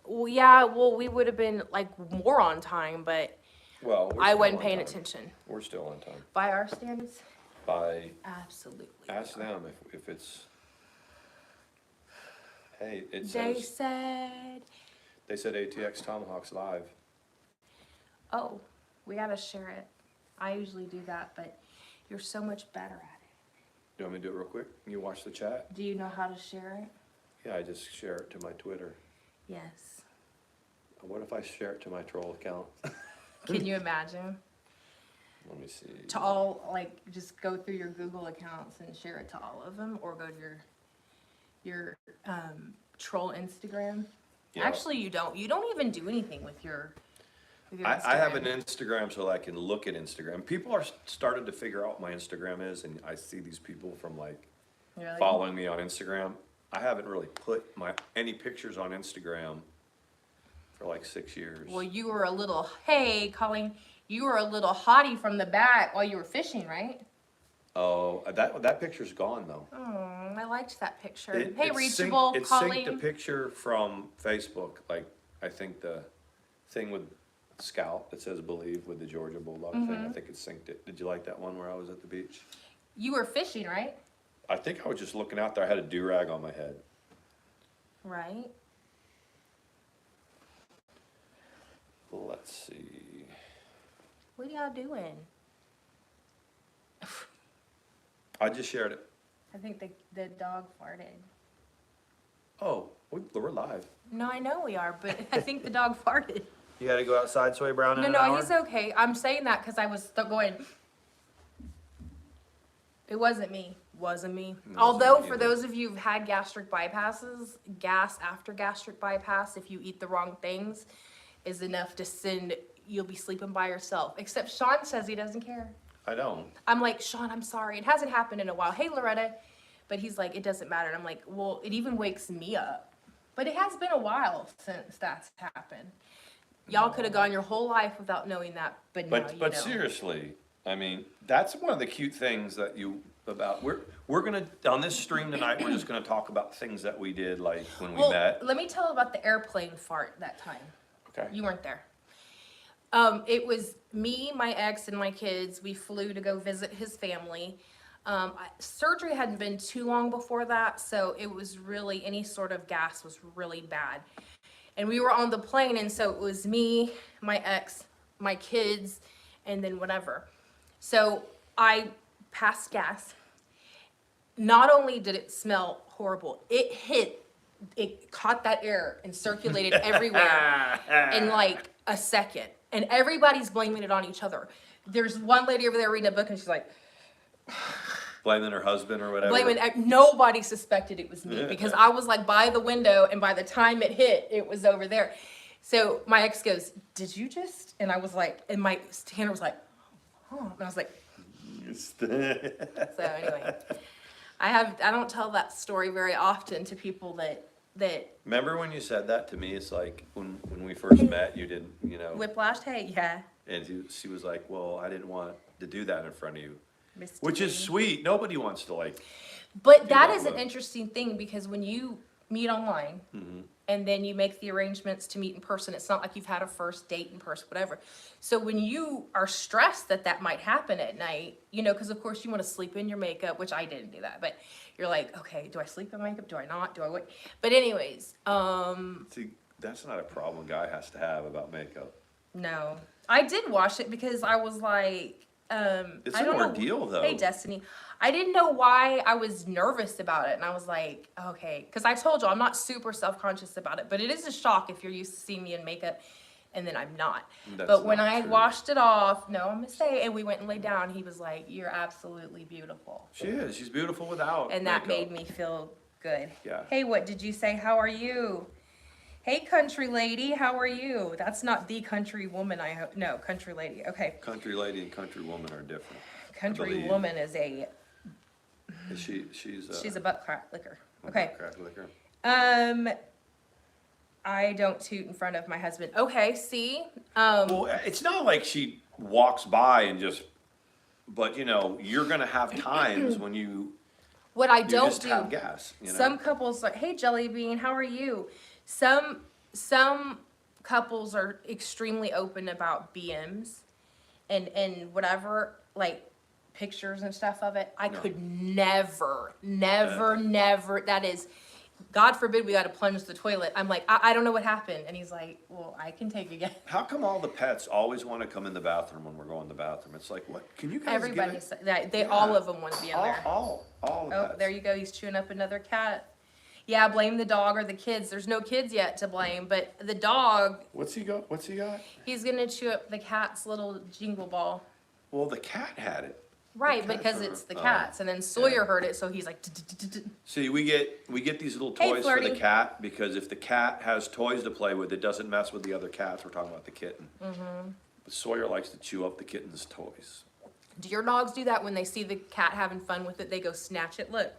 Well, yeah, well, we would have been like more on time, but Well, we're I still wasn't on paying time. attention. We're still on time. By our standards, By, absolutely. ask them if it's, hey, it They says, said, they said ATX Tomahawk's live. "Oh, we gotta share it." I usually do that, but you're so much better at it. Do you want me to do it real quick? Can you watch the chat? Do you know how to share it? Yeah, I just share it to my Twitter. Yes. What if I share it to my troll account? Can you imagine? Let me see. To all, like, just go through your Google accounts and share it to all of them, or go to your troll Instagram. Yeah. Actually, you don't. You don't even do anything with your Instagram. I have an Instagram so I can look at Instagram. People are started to figure out what my Instagram is, and I see these people from like Really? following me on Instagram. I haven't really put any pictures on Instagram for like 6 years. Well, you were a little, hey, Colleen, you were a little hottie from the back while you were fishing, right? Oh, that picture's gone though. Oh, I liked that picture. It Reachable, synced Colleen. the picture from Facebook. Like I think the thing with Scout that says "Believe" with the Georgia Bulldog thing. I think it synced it. Did you like that one where I was at the beach? You were fishing, right? I think I was just looking out there. I had a do-rag on my head. Right. Let's see. What are y'all doing? I just shared it. I think the dog farted. Oh, we're live. No, I know we are, but I think the dog farted. You had to go outside, Soy Brown, in an No, hour? he's okay. I'm saying that because I was going. It wasn't me. Wasn't me. It wasn't Although, me for either. those of you who've had gastric bypasses, gas after gastric bypass, if you eat the wrong things, is enough to send, you'll be sleeping by yourself. Except Sean says he doesn't care. I don't. I'm like, Sean, I'm sorry. It hasn't happened in a while. Hey, Loretta. But he's like, it doesn't matter. And I'm like, well, it even wakes me up. But it has been a while since that's happened. Y'all could have gone your whole life without knowing that, but now you But know. seriously, I mean, that's one of the cute things that we're gonna, on this stream tonight, we're just gonna talk about things that we did like when we Well, met. let me tell about the airplane fart that time. Okay. You weren't there. It was me, my ex, and my kids. We flew to go visit his family. Surgery hadn't been too long before that, so it was really, any sort of gas was really bad. And we were on the plane, and so it was me, my ex, my kids, and then whatever. So I passed gas. Not only did it smell horrible, it caught that air and circulated everywhere in like a second. And everybody's blaming it on each other. There's one lady over there reading a book, and she's like, Blaming her husband or whatever. nobody suspected it was me because I was like by the window, and by the time it hit, it was over there. So my ex goes, "Did you just?" And I was like, and my Tanner was like, "Oh," and I was like, so anyway, I don't tell that story very often to people that Remember when you said that to me? It's like when we first met, you didn't, whiplash. Hey, yeah, and she was like, well, I didn't want to do that in front of you. Mr. Which is Baby. sweet. Nobody wants to like. But that that is an look. interesting thing because when you meet online Mm-hmm. and then you make the arrangements to meet in person, it's not like you've had a first date in person, whatever. So when you are stressed that might happen at night, because of course you want to sleep in your makeup, which I didn't do that, but you're like, okay, do I sleep in makeup? Do I not? Do I wait? But anyways, See, that's not a problem a guy has to have about makeup. no, I did wash it because I was like, It's I an don't know. ordeal, though. Hey, Destiny. I didn't know why I was nervous about it. And I was like, okay. Because I told you, I'm not super self-conscious about it. But it is a shock if you're used to seeing me in makeup and then I'm not. That's but when not I true. washed it off, no, I'm going to say, and we went and laid down, he was like, you're absolutely beautiful. She is. She's beautiful without And that makeup. made me feel good. Yeah. Hey, what did you say? How are you? Hey, country lady, how are you? That's not the country woman, I hope. No, country lady. Okay. Country lady and country woman are different. Country believe. woman is She's a butt crack licker. Okay. Crack liquor. I don't toot in front of my husband. Okay, see? Well, it's not like she walks by and just, but you're gonna have times when you What I don't just do, have gas. some couples like, hey, Jelly Bean, how are you? Some some couples are extremely open about BMs and whatever, like pictures and stuff of it. I No. could never, that is, God forbid we got to plunge the toilet. I'm like, I don't know what happened. And he's like, well, I can take again. How come all the pets always want to come in the bathroom when we're going to the bathroom? It's like, what, can you guys Everybody give it? said that. Yeah. All of them want to be in there. All the Oh, pets. there you go. He's chewing up another cat. Yeah, blame the dog or the kids. There's no kids yet to blame, but the dog, What's he got? he's gonna chew up the cat's little jingle ball. Well, the cat had it. Right, The because cats it's are- the cat's, and then Sawyer heard it, so he's like, See, we get these little Hey, toys for the Flirty. cat, because if the cat has toys to play with, it doesn't mess with the other cats. We're talking about the kitten. Mm-hmm. But Sawyer likes to chew up the kitten's toys. do your dogs do that when they see the cat having fun with it? They go snatch it. Look,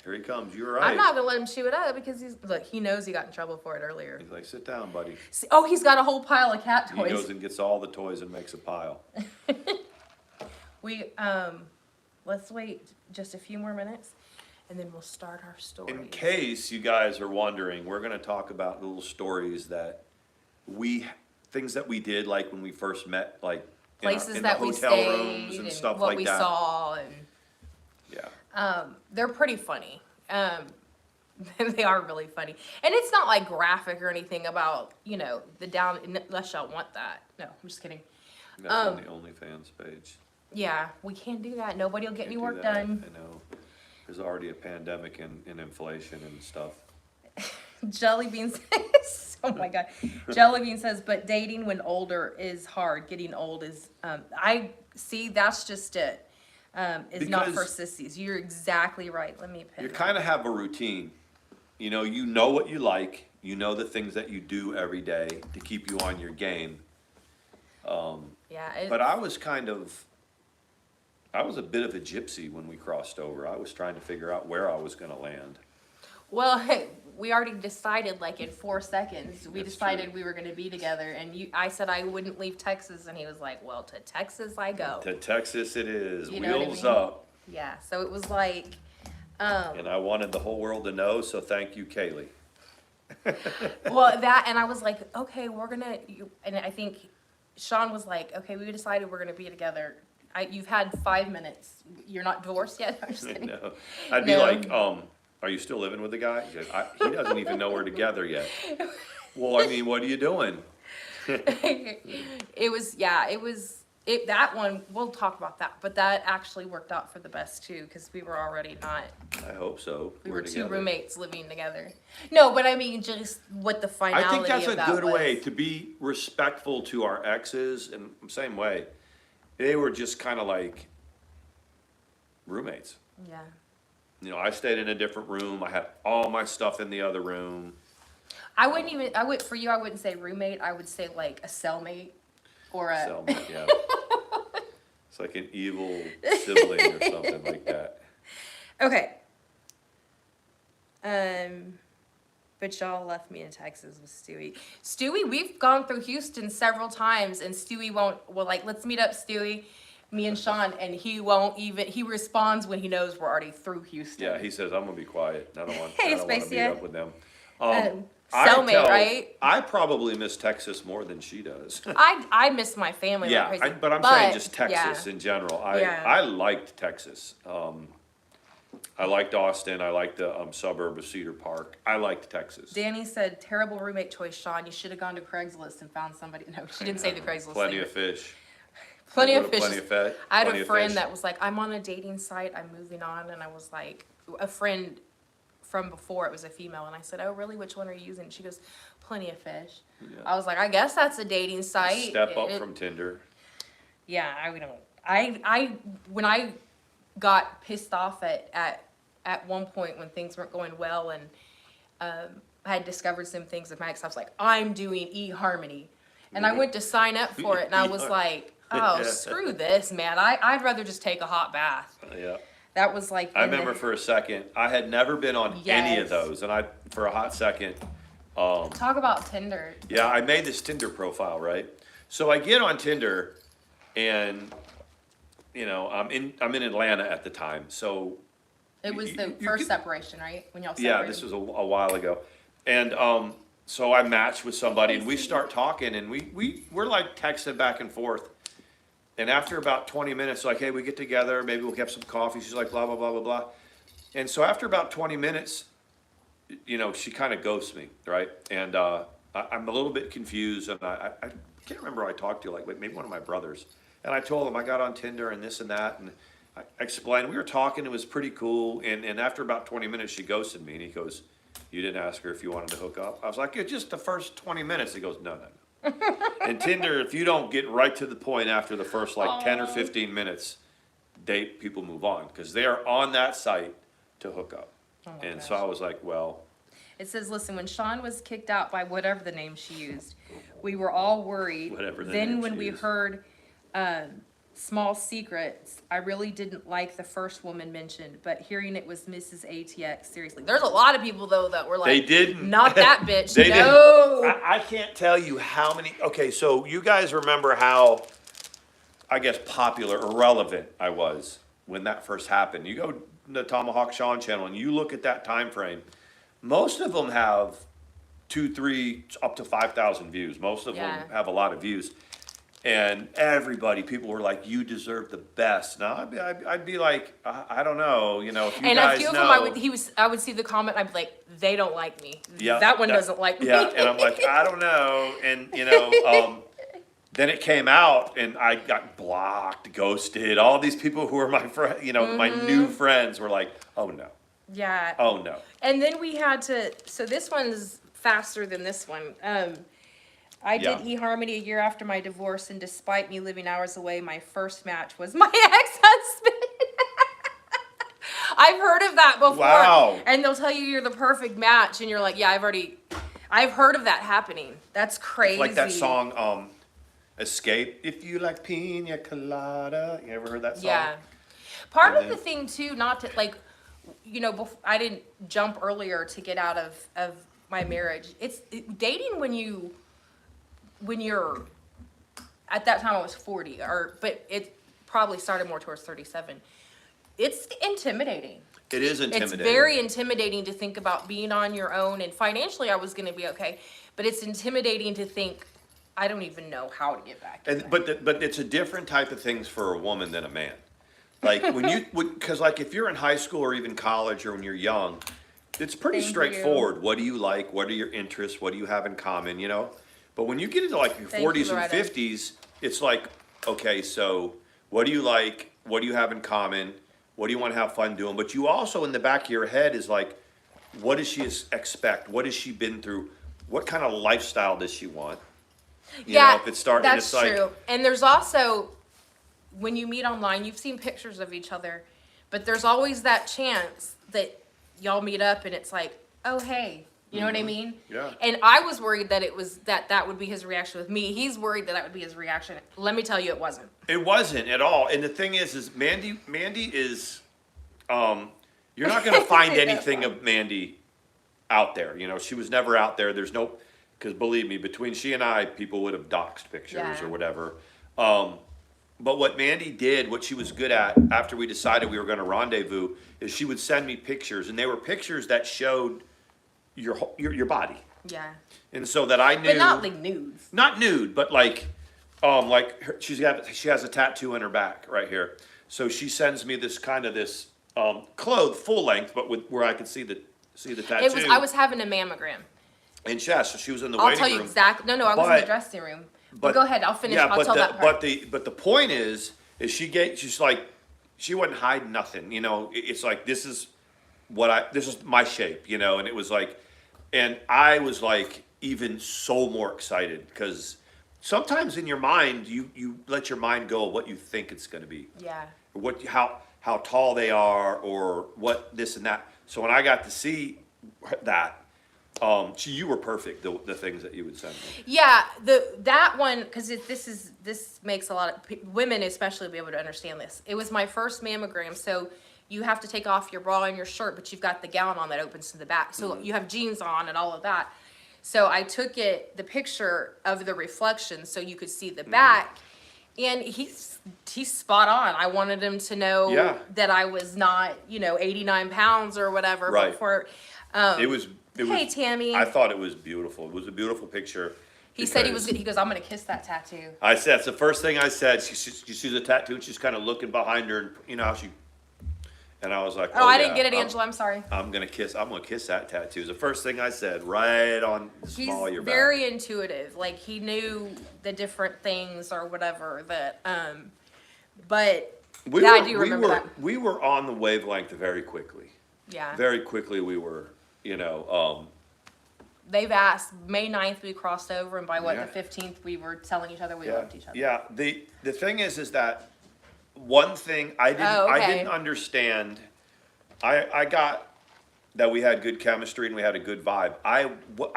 Here he comes, you're right. I'm not gonna let him chew it up because he knows he got in trouble for it earlier. He's like, sit down, buddy. See, oh, he's got a whole pile of cat He goes toys. and gets all the toys and makes a pile. We, let's wait just a few more minutes, and then we'll start our story. In case you guys are wondering, we're gonna talk about little stories that things that we did, like when we first met, like Places in that the we hotel stayed rooms and stuff what like we that. saw, and Yeah. they're pretty funny. They are really funny, and it's not like graphic or anything about the down, unless y'all want that. No, I'm just kidding. That's on the OnlyFans page. Yeah, we can't do that. Nobody will get any Can't do work that. done. I know. There's already a pandemic and inflation and stuff. Jellybean says, oh my God. Jellybean says, but dating when older is hard. Getting old is, I see, that's just it. Is not for Because- sissies. You're exactly right. Let me pin You that. kind of have a routine. You know what you like. You know the things that you do every day to keep you on your game. Yeah. But I was a bit of a gypsy when we crossed over. I was trying to figure out where I was going to land. Well, hey, we already decided like in 4 seconds. We That's decided true. we were going to be together, and I said I wouldn't leave Texas, and he was like, "Well, to Texas I go." To Texas it is. You know what I Wheels mean? up. Yeah. So it was like, And I wanted the whole world to know, so thank you, Kaylee. well, that, and I was like, okay, and I think Sean was like, okay, we decided we're gonna be together. You've had 5 minutes. You're not divorced yet? I'm just kidding. No. I'd be No. like, are you still living with the guy? He goes, he doesn't even know we're together yet. Well, I mean, what are you doing? That one, we'll talk about that, but that actually worked out for the best too, because we were already not, I hope so. we were two together. roommates living together. No, but I mean, just what the finality I think that's of a that good was. way to be respectful to our exes, and same way. They were just kind of like roommates. Yeah. I stayed in a different room. I had all my stuff in the other room. I wouldn't say roommate, I would say like a cellmate or a. So, yeah. It's like an evil sibling or something like that. Okay. But y'all left me in Texas with Stewie. Stewie, we've gone through Houston several times, and Stewie won't. Well, like, let's meet up, Stewie. Me and Sean, and he responds when he knows we're already through Houston. Yeah, he says, I'm gonna be quiet. I don't want Hey, to meet Spacia. up with them. Cellmate, right? I probably miss Texas more than she does. I miss my family. Yeah, like crazy. but I'm saying just yeah. Texas in general. Yeah. I liked Texas. I liked Austin. I liked the suburb of Cedar Park. I liked Texas. Danny said, terrible roommate choice, Sean. You should have gone to Craigslist and found somebody. No, she didn't say the Craigslist Plenty thing. of fish. Plenty Go of to fish. Plenty of Fe- I had Plenty a of friend Fish. that was like, I'm on a dating site, I'm moving on, and I was like, a friend from before, it was a female, and I said, oh, really, which one are you using? She goes, Plenty of Fish. Yeah. I was like, I guess that's a dating site. Step up from Tinder. Yeah, when I got pissed off at one point when things weren't going well, and I had discovered some things with my ex, I was like, I'm doing eHarmony. And I went to sign up for it, and I was like, oh, screw this, man. I'd rather just take a hot bath. Yeah. That was like. I remember for a second, I had never been on any Yes. of those, and for a hot second, Talk about Tinder. yeah, I made this Tinder profile, right? So I get on Tinder, and I'm in Atlanta at the time, so It was You- the you first could- separation, right? When y'all yeah, separated. this was a while ago, and so I matched with somebody and we start talking and we're like texting back and forth. And after about 20 minutes, like, hey, we get together, maybe we'll have some coffee. She's like, blah, blah, blah, blah, blah. And so after about 20 minutes, you know, she kind of ghosts me, right? And I'm a little bit confused, and I can't remember who I talked to, like maybe one of my brothers. And I told him I got on Tinder and this and that, and I explained, we were talking, it was pretty cool, and after about 20 minutes, she ghosted me, and he goes, you didn't ask her if you wanted to hook up? I was like, it's just the first 20 minutes. He goes, no. And Tinder, if you don't get right to the point after the first like 10 or 15 minutes, people move on, because they are on that site to hook up. And so I was like, well. It says, listen, when Sean was kicked out by whatever the name she used, we were all worried. Whatever the then name when she we used. heard Small Secrets, I really didn't like the first woman mentioned, but hearing it was Mrs. ATX, seriously. There's a lot of people, though, that were like, They didn't. not that bitch, They no. didn't. I can't tell you how many. Okay, so you guys remember how, I guess, popular or relevant I was when that first happened. You go to the Tomahawk Sean channel and you look at that time frame. Most of them have 2, 3, up to 5,000 views. Most of them have a lot of views. And people were like, you deserve the best. Now, I'd be like, I don't know, you know, if you and guys a few of know. them, I would see the comment, I'd be like, they don't like me. Yeah, that one doesn't like me. Yeah, and I'm like, I don't know. And, you know, then it came out and I got blocked, ghosted. All these people who were my friend, you know, my new friends were like, oh no. Yeah. Oh no. And then we had to, so this one's faster than this one. I did eHarmony a year after my divorce, and despite me living hours away, my first match was my ex-husband. I've heard of that before. Wow. And they'll tell you you're the perfect match, and you're like, yeah, I've heard of that happening. That's crazy. Like that song, Escape. If you like pina colada. You ever heard that song? Yeah. Part of the thing too, not to like, you know, I didn't jump earlier to get out of my marriage. It's dating when you're, at that time I was 40, but it probably started more towards 37. It's intimidating. It is intimidating. It's very intimidating to think about being on your own, and financially I was going to be okay, but it's intimidating to think, I don't even know how to get back. But it's a different type of things for a woman than a man. Like because like if you're in high school or even college or when you're young, it's pretty straightforward. What do you like? What are your interests? What do you have in common? You know. But when you get into like your 40s and 50s, it's like, okay, so what do you like? What do you have in common? What do you want to have fun doing? But you also, in the back of your head, is like, what does she expect? What has she been through? What kind of lifestyle does she want? You know, if it's starting, that's it's like, true. And there's also, when you meet online, you've seen pictures of each other, but there's always that chance that y'all meet up and it's like, oh, hey. You know what I mean? Yeah. And I was worried that it was that would be his reaction with me. He's worried that would be his reaction. Let me tell you, it wasn't. It wasn't at all. And the thing is Mandi is, you're not going to find anything of Mandi out there. You know, she was never out there. There's no, because believe me, between she and I, people would have doxed pictures or whatever. But what Mandi did, what she was good at after we decided we were going to rendezvous, is she would send me pictures, and they were pictures that showed your body. Yeah. And so that I knew. But not like nudes. Not nude, but like she has a tattoo in her back right here. So she sends me this clothed full length, but where I could see the tattoo. I was having a mammogram. And so she was in the I'll waiting tell you room. exactly. No, I was in the dressing room. But go ahead. I'll finish. I'll tell that part. But the point is she's like, she wasn't hiding nothing. You know, it's like, this is my shape, you know, and it was like, and I was like even so more excited because sometimes in your mind, you let your mind go what you think it's going to be. Yeah. How tall they are or what this and that. So when I got to see that, you were perfect, the things that you would send me. Yeah, that one, because this makes a lot of women especially be able to understand this. It was my first mammogram, so you have to take off your bra and your shirt, but you've got the gown on that opens to the back. So you have jeans on and all of that. So I took the picture of the reflection so you could see the back. And he's spot on. I wanted him to know that I was not, 89 pounds or whatever. Right. Before, it was Hey, Tammy. I thought it was beautiful. It was a beautiful picture. He said because he goes, I'm going to kiss that tattoo. I said, that's the first thing I said. She sees a tattoo and she's kind of looking behind her, and you know how she, and I was like, Oh, I didn't yeah, get it, Angela. I'm sorry. I'm gonna kiss that tattoo. It's the first thing I said, right on the He's small of your back. very intuitive. Like, he knew the different things or whatever that, but yeah, I do remember that. We were on the wavelength very quickly. Yeah. Very quickly we were, you know, They've asked, May 9th we crossed over, and by Yeah. the 15th we were telling each other we loved each other. Yeah, the thing is that one thing I didn't understand. I got that we had good chemistry and we had a good vibe. I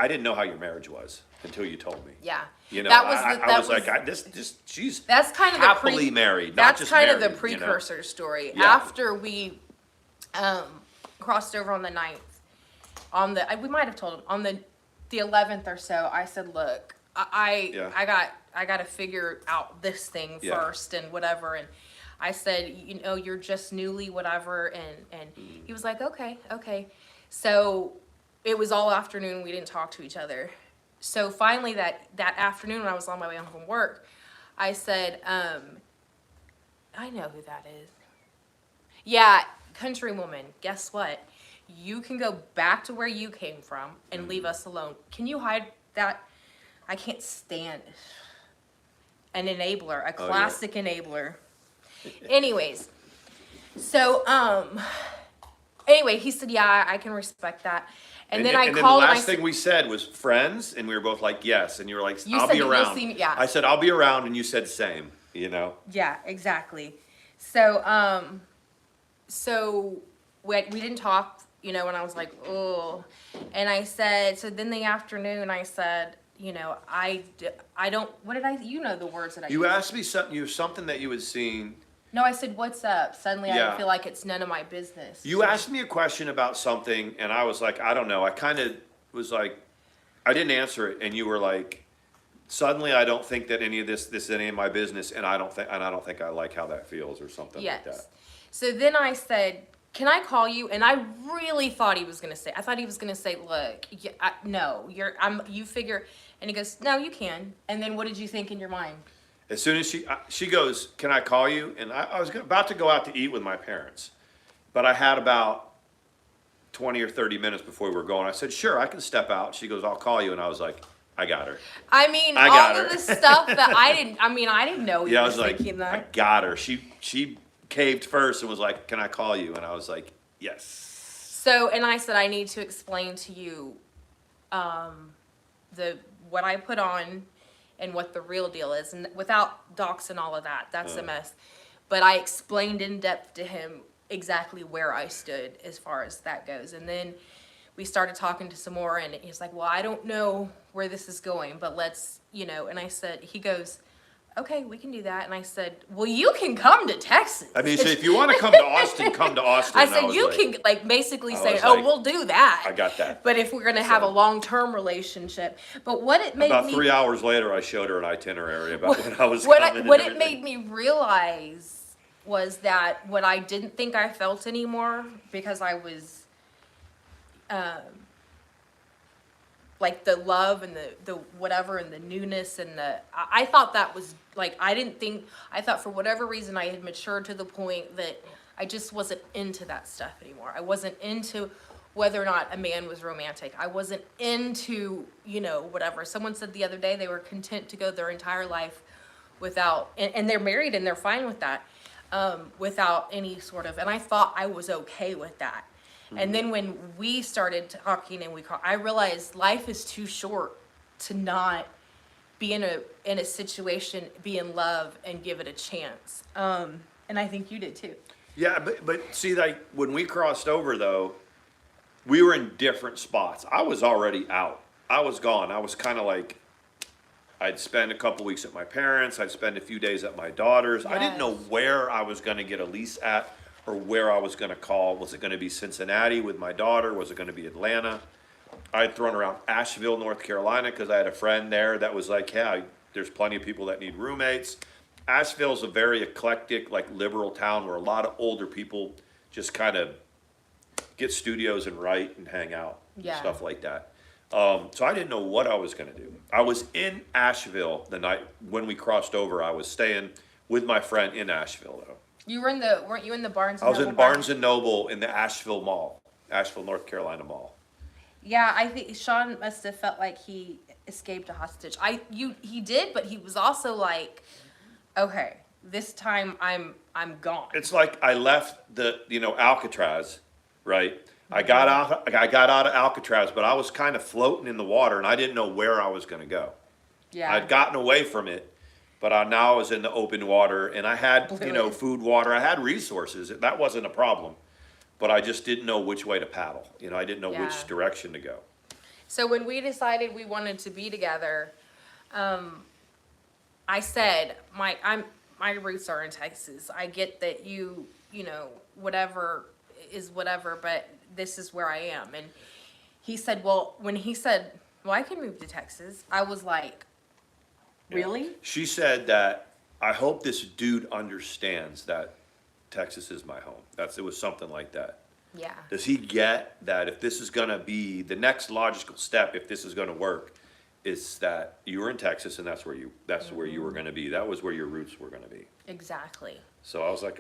didn't know how your marriage was until you told me. Yeah. You know, that was I was like, she's that's kind of happily married, not that's just kind of married, the precursor story. Yeah. After we crossed over on the 9th, we might have told him on the 11th or so, I said, look, I got to figure out this thing Yeah. first and whatever. And I said, you know, you're just newly whatever. And he was like, okay. So it was all afternoon. We didn't talk to each other. So finally that afternoon when I was on my way home from work, I said, I know who that is. Yeah, country woman, guess what? You can go back to where you came from and leave us alone. Can you hide that? I can't stand an enabler, a classic enabler. Anyways, so anyway, he said, yeah, I can respect that. And then I called the and I last thing we said was friends, and we were both like, yes. And you were like, You I'll said be that you'll around. see me- yeah. I said, I'll be around, and you said same, you know? Yeah, exactly. So, we didn't talk, you know, and I was like, oh. And I said, so then the afternoon I said, you know, I don't, what did you know the words that I You used. asked me something that you had seen. No, I said, what's up? Suddenly Yeah. I feel like it's none of my business. You asked me a question about something, and I was like, I don't know. I kind of was like, I didn't answer it, and you were like, suddenly I don't think that any of this is any of my business, and I don't think I like how that feels, or something like that. So then I said, can I call you? And I really thought he was going to say, look, you figure, and he goes, no, you can. And then what did you think in your mind? As soon as she goes, can I call you? And I was about to go out to eat with my parents, but I had about 20 or 30 minutes before we were going. I said, sure, I can step out. She goes, I'll call you. And I was like, I got her. I mean, I all got of her. the stuff that I didn't know he Yeah, I was was like, thinking I that. got her. She caved first and was like, can I call you? And I was like, yes. So, and I said, I need to explain to you what I put on and what the real deal is. And without docs and all of that, that's a mess. But I explained in depth to him exactly where I stood as far as that goes. And then we started talking to some more, and he's like, well, I don't know where this is going, but let's, you know. And I said, he goes, okay, we can do that. And I said, well, you can come to Texas. I mean, so if you want to come to Austin, come to Austin. I And said, was you like, can, like, basically I say, was oh, like, we'll do that. I got that. But if we're going to have a long-term relationship. But what it made About me... 3 hours later, I showed her an itinerary about when I was what coming. what and it made me realize was that what I didn't think I felt anymore, because I was... like the love and the whatever and the newness and I thought that was like, I thought for whatever reason I had matured to the point that I just wasn't into that stuff anymore. I wasn't into whether or not a man was romantic. I wasn't into, you know, whatever. Someone said the other day they were content to go their entire life without, and they're married and they're fine with that, without any sort of, and I thought I was okay with that. And then when we started talking and I realized life is too short to not be in a situation, be in love, and give it a chance. And I think you did too. Yeah, but see, like when we crossed over though, we were in different spots. I was already out. I was gone. I was kind of like, I'd spend a couple weeks at my parents'. I'd spend a few days at my daughter's. I didn't know where I was going to get a lease at, or where I was going to call. Was it going to be Cincinnati with my daughter? Was it going to be Atlanta? I had thrown around Asheville, North Carolina, because I had a friend there that was like, yeah, there's plenty of people that need roommates. Asheville's a very eclectic, like liberal town where a lot of older people just kind of get studios and write and hang out. Yeah. stuff like that. So I didn't know what I was gonna do. I was in Asheville the night when we crossed over. I was staying with my friend in Asheville though. You were weren't you in the Barnes? I was Noble in Barnes and Noble in the Asheville Mall, Asheville, North Carolina Mall. Yeah, I think Sean must have felt like he escaped a hostage. He did, but he was also like, okay, this time I'm gone. It's like I left Alcatraz, right? I got out of Alcatraz, but I was kind of floating in the water and I didn't know where I was going to go. Yeah. I'd gotten away from it, but now I was in the open water and I had, food, water. I had resources. That wasn't a problem, but I just didn't know which way to paddle. I didn't know Yeah. which direction to go. So when we decided we wanted to be together, I said my roots are in Texas. I get that whatever is whatever, but this is where I am. And he said, when he said, I can move to Texas, I was like, really? She said that, I hope this dude understands that Texas is my home. It was something like that. Yeah. Does he get that if this is gonna be the next logical step, if this is gonna work, is that you were in Texas and that's where you were gonna be. That was where your roots were gonna be. Exactly. So I was like,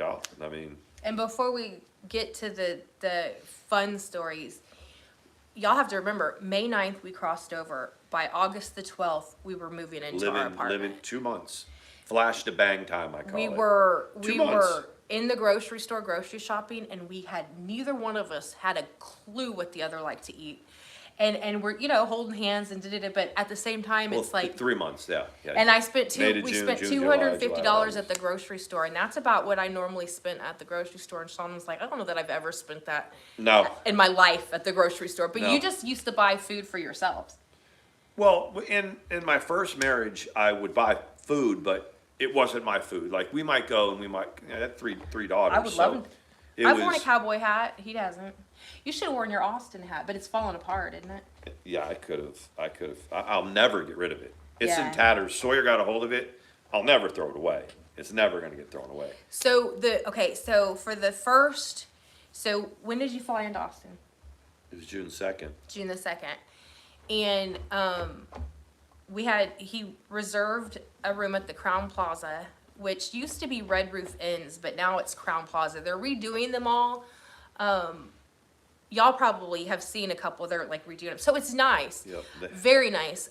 And before we get to the fun stories, y'all have to remember, May 9th we crossed over. By August the 12th, we were moving into our apartment. living 2 months. Flash to bang time, I call We it. were 2 months. in the grocery store grocery shopping, and neither one of us had a clue what the other liked to eat. And we're holding hands and did it, but at the same time it's like 3 months, yeah. And I spent May to we June, spent June, July, $250 July, at the grocery store, and that's about what I normally spent at the grocery store. And Sean was like, I don't know that I've ever spent that No. in my life at the grocery store. But No. you just used to buy food for yourselves. Well, in my first marriage, I would buy food, but it wasn't my food. Like we might go and we might that three daughters. I would love it. It I've was, worn a cowboy hat. He hasn't. You should have worn your Austin hat, but it's falling apart, isn't it? Yeah, I could have. I'll never get rid of it. It's Yeah. in tatters. Sawyer got a hold of it. I'll never throw it away. It's never going to get thrown away. So so when did you fly into Austin? It was June 2nd. June the 2nd. And he reserved a room at the Crown Plaza, which used to be Red Roof Inns, but now it's Crown Plaza. They're redoing them all. Y'all probably have seen a couple. They're like redoing them, so it's nice. Yep. Very nice.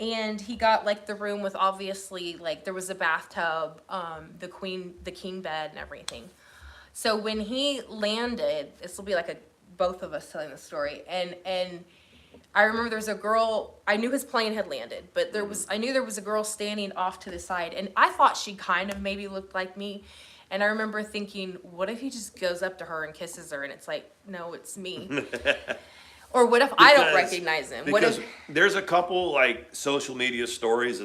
And he got like the room with obviously like there was a bathtub, the king bed and everything. So when he landed, this will be like both of us telling the story, and I remember there was a girl, I knew his plane had landed, but I knew there was a girl standing off to the side, and I thought she kind of maybe looked like me, and I remember thinking, what if he just goes up to her and kisses her, and it's like, no, it's me. Or what if I don't recognize him? Because there's a couple like social media stories,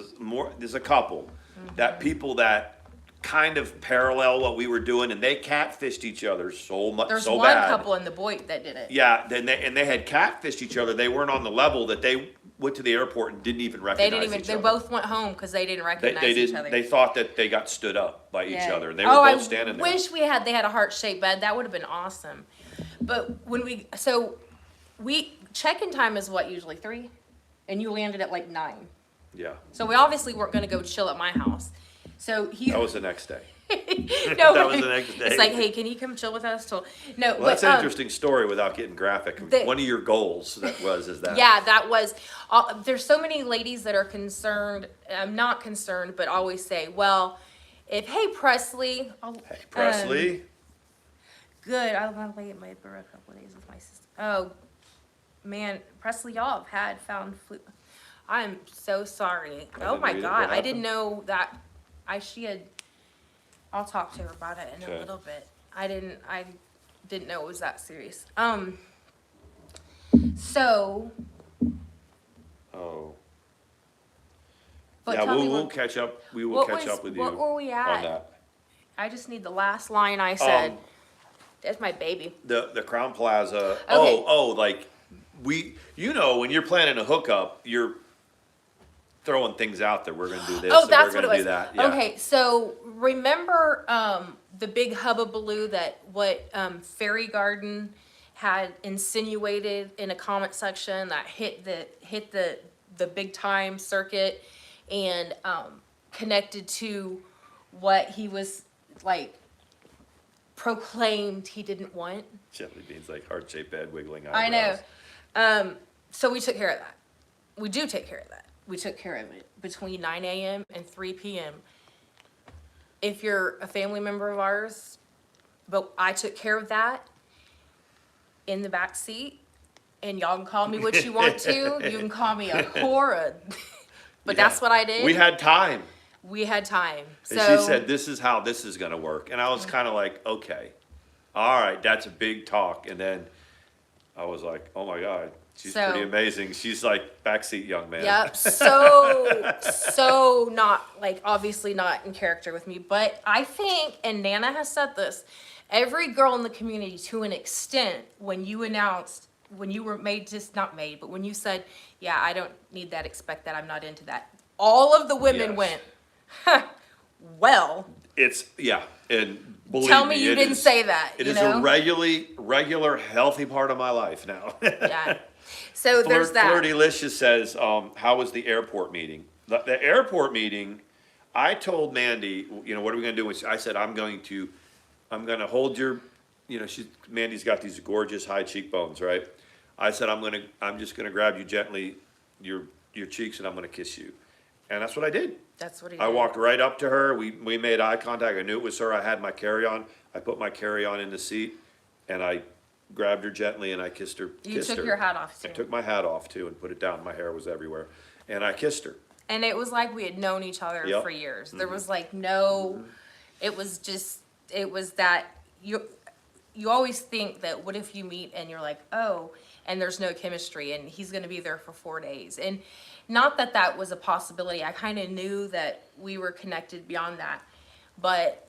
there's a couple that people that kind of parallel what we were doing, and they catfished each other so much, There's so one bad. couple in the Boyd that did it. Yeah, they had catfished each other. They weren't on the level that they went to the airport and didn't even recognize each They other. both went home because they didn't recognize each other. They thought that they got stood up by each Yeah. other, and they were both standing there. I wish they had a heart-shaped bed. That would have been awesome. But check-in time is what, usually 3? And you landed at like 9. Yeah, So we obviously weren't going to go chill at my house. So that was the next day. No, That was the next day. It's like, hey, can you come chill with us? No, Well, that's an interesting story without getting graphic. One of your goals is that. Yeah, that was. There's so many ladies that are concerned. I'm not concerned, but always say, well, hey Presley. Hey, Presley. Good. I went away at my for a couple of days with my sister. Oh, man, Presley, y'all have found flu. I'm so sorry. Oh my God, I didn't know that. I'll talk to her about it in a little bit. I didn't know it was that serious. So. Oh. But Yeah, tell me we'll what- catch up. We will catch up with you What were we on at? that. I just need the last line I said. That's my baby. The Crown Plaza. Okay. Like when you're planning a hookup, you're throwing things out there. We're gonna do this. Oh, and that's we're what it gonna was. do that. Yeah. Okay, so remember the big hubbubaloo that Fairy Garden had insinuated in a comment section that hit the big time circuit, and connected to what he was like proclaimed he didn't want. Jelly beans, like heart-shaped head, wiggling I eyebrows. know. So we took care of that. We do take care of that. We took care of it between 9 a.m. and 3 p.m. If you're a family member of ours, but I took care of that in the back seat, and y'all can call me what you want to. You can call me a whore, but Yeah. that's what I did. We had time. We had time. And So she said, this is how this is going to work. And I was kind of like, okay, all right, that's a big talk. And then I was like, oh my God, she's So- pretty amazing. She's like backseat young man. Yep. So not like obviously not in character with me, but I think, and Nana has said this, every girl in the community to an extent, when you announced, when you were made, just not made, but when you said, yeah, I don't need that, expect that, I'm not into that. All of the women Yes. went, huh, well, It's, yeah. And believe tell me me, you it didn't is- say that. It you is know? a regular, healthy part of my life now. Yeah. So there's that. Flirtylicious says, how was the airport meeting? The airport meeting, I told Mandy, you know, what are we gonna do? I said, I'm gonna hold your, you know, Mandy's got these gorgeous high cheekbones, right? I said, I'm just gonna grab you gently, your cheeks, and I'm gonna kiss you. And that's what I did. That's what he I did. walked right up to her, we made eye contact, I knew it was her, I had my carry-on, I put my carry-on in the seat, and I grabbed her gently and I kissed her. You took your hat off I too. took my hat off too and put it down, my hair was everywhere, and I kissed her. And it was like we had known each other Yep. for years. There was like no, it was just, it was that you always think that what if you meet and you're like, oh, and there's no chemistry and he's going to be there for 4 days. And not that that was a possibility. I kind of knew that we were connected beyond that. But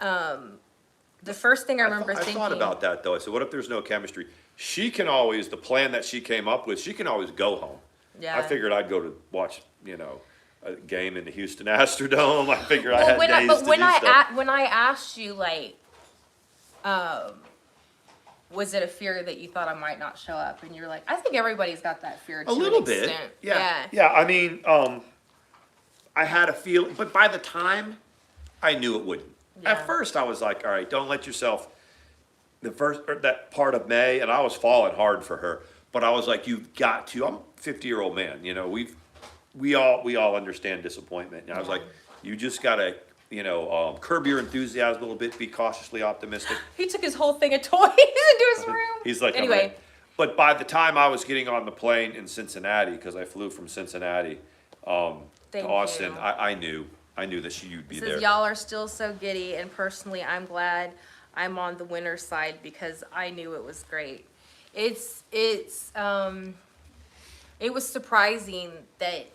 the first thing I remember I thinking. thought about that though, I said, what if there's no chemistry? She can always, the plan that she came up with, she can always go home. Yeah. I figured I'd go to watch, you know, a game in the Houston Astrodome, I figured I Well, had when days but to when do I stuff. when I asked you, like, was it a fear that you thought I might not show up? And you're like, I think everybody's got that fear to A little an bit, extent. yeah. Yeah, I mean, I had a feeling, but by the time, I knew it wouldn't. Yeah. At first, I was like, all right, don't let yourself, that part of May, and I was falling hard for her, but I was like, you've got to, I'm a 50-year-old man, you know, we all understand disappointment. And I was like, you just gotta, you know, curb your enthusiasm a little bit, be cautiously optimistic. He took his whole thing of toys into his room. He's like, anyway. okay. But by the time I was getting on the plane in Cincinnati, because I flew from Cincinnati to Thank Austin, you. I knew that you'd be It there. says y'all are still so giddy, and personally, I'm glad I'm on the winner's side because I knew it was great. It was surprising that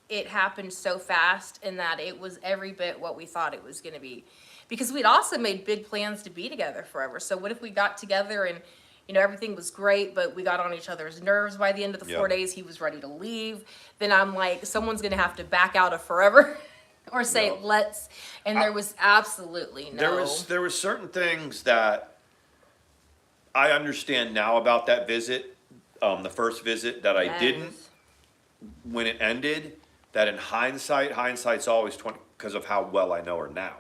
it happened so fast and that it was every bit what we thought it was going to be, because we'd also made big plans to be together forever. So what if we got together and, you know, everything was great, but we got on each other's nerves by the end of the 4 Yeah. days, he was ready to leave. Then I'm like, someone's going to have to back out of forever or say, Yeah. let's, and there was absolutely no. There was certain things that I understand now about that visit, the first visit, that I didn't Yes. when it ended, that in hindsight's always 20, because of how well I know her now.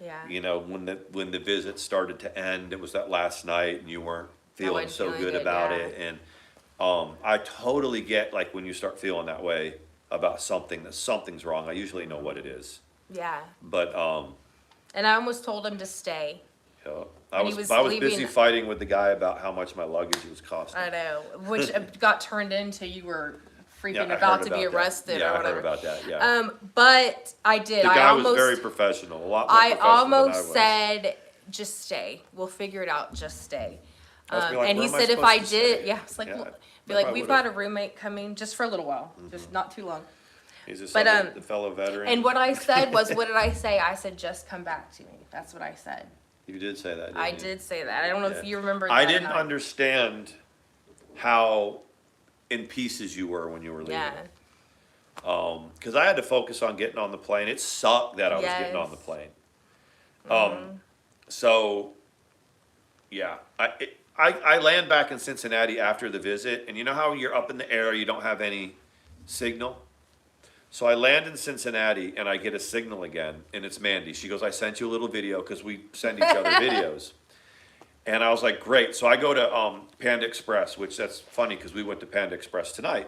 Yeah. You know, when the visit started to end, it was that last night and you weren't feeling wasn't so feeling good good, about yeah. it. And I totally get, like, when you start feeling that way about something, that something's wrong. I usually know what it is. Yeah. But And I almost told him to stay. you know, When he was I was leaving- busy fighting with the guy about how much my luggage was costing. I know, which got turned into you were Yeah, freaking I about heard to be about that. arrested Yeah, or I heard whatever. about that, yeah. But I did. The I guy almost, was very professional, a lot more I professional than I almost was. said, just stay. We'll figure it out. Just stay. I was like, And where he am I said if supposed I to did, stay? yeah, it's like, Yeah, well, be if like, I we've would've. got a roommate coming just for a little while, just not too long. He's just but, like the fellow veteran. And what I said was, what did I say? I said, just come back to me. That's what I said. You did say that, didn't I you? did say that. I don't know if Yeah. you remember that I or didn't not. understand how in pieces you were when you were leaving. Yeah. Because I had to focus on getting on the plane. It sucked that I was getting on the Yes. plane. So, yeah, I land back in Cincinnati after the visit, and you know how you're up in the air, you don't have any signal? So I land in Cincinnati and I get a signal again, and it's Mandi. She goes, I sent you a little video, because we send each other videos. And I was like, great. So I go to Panda Express, which that's funny because we went to Panda Express tonight.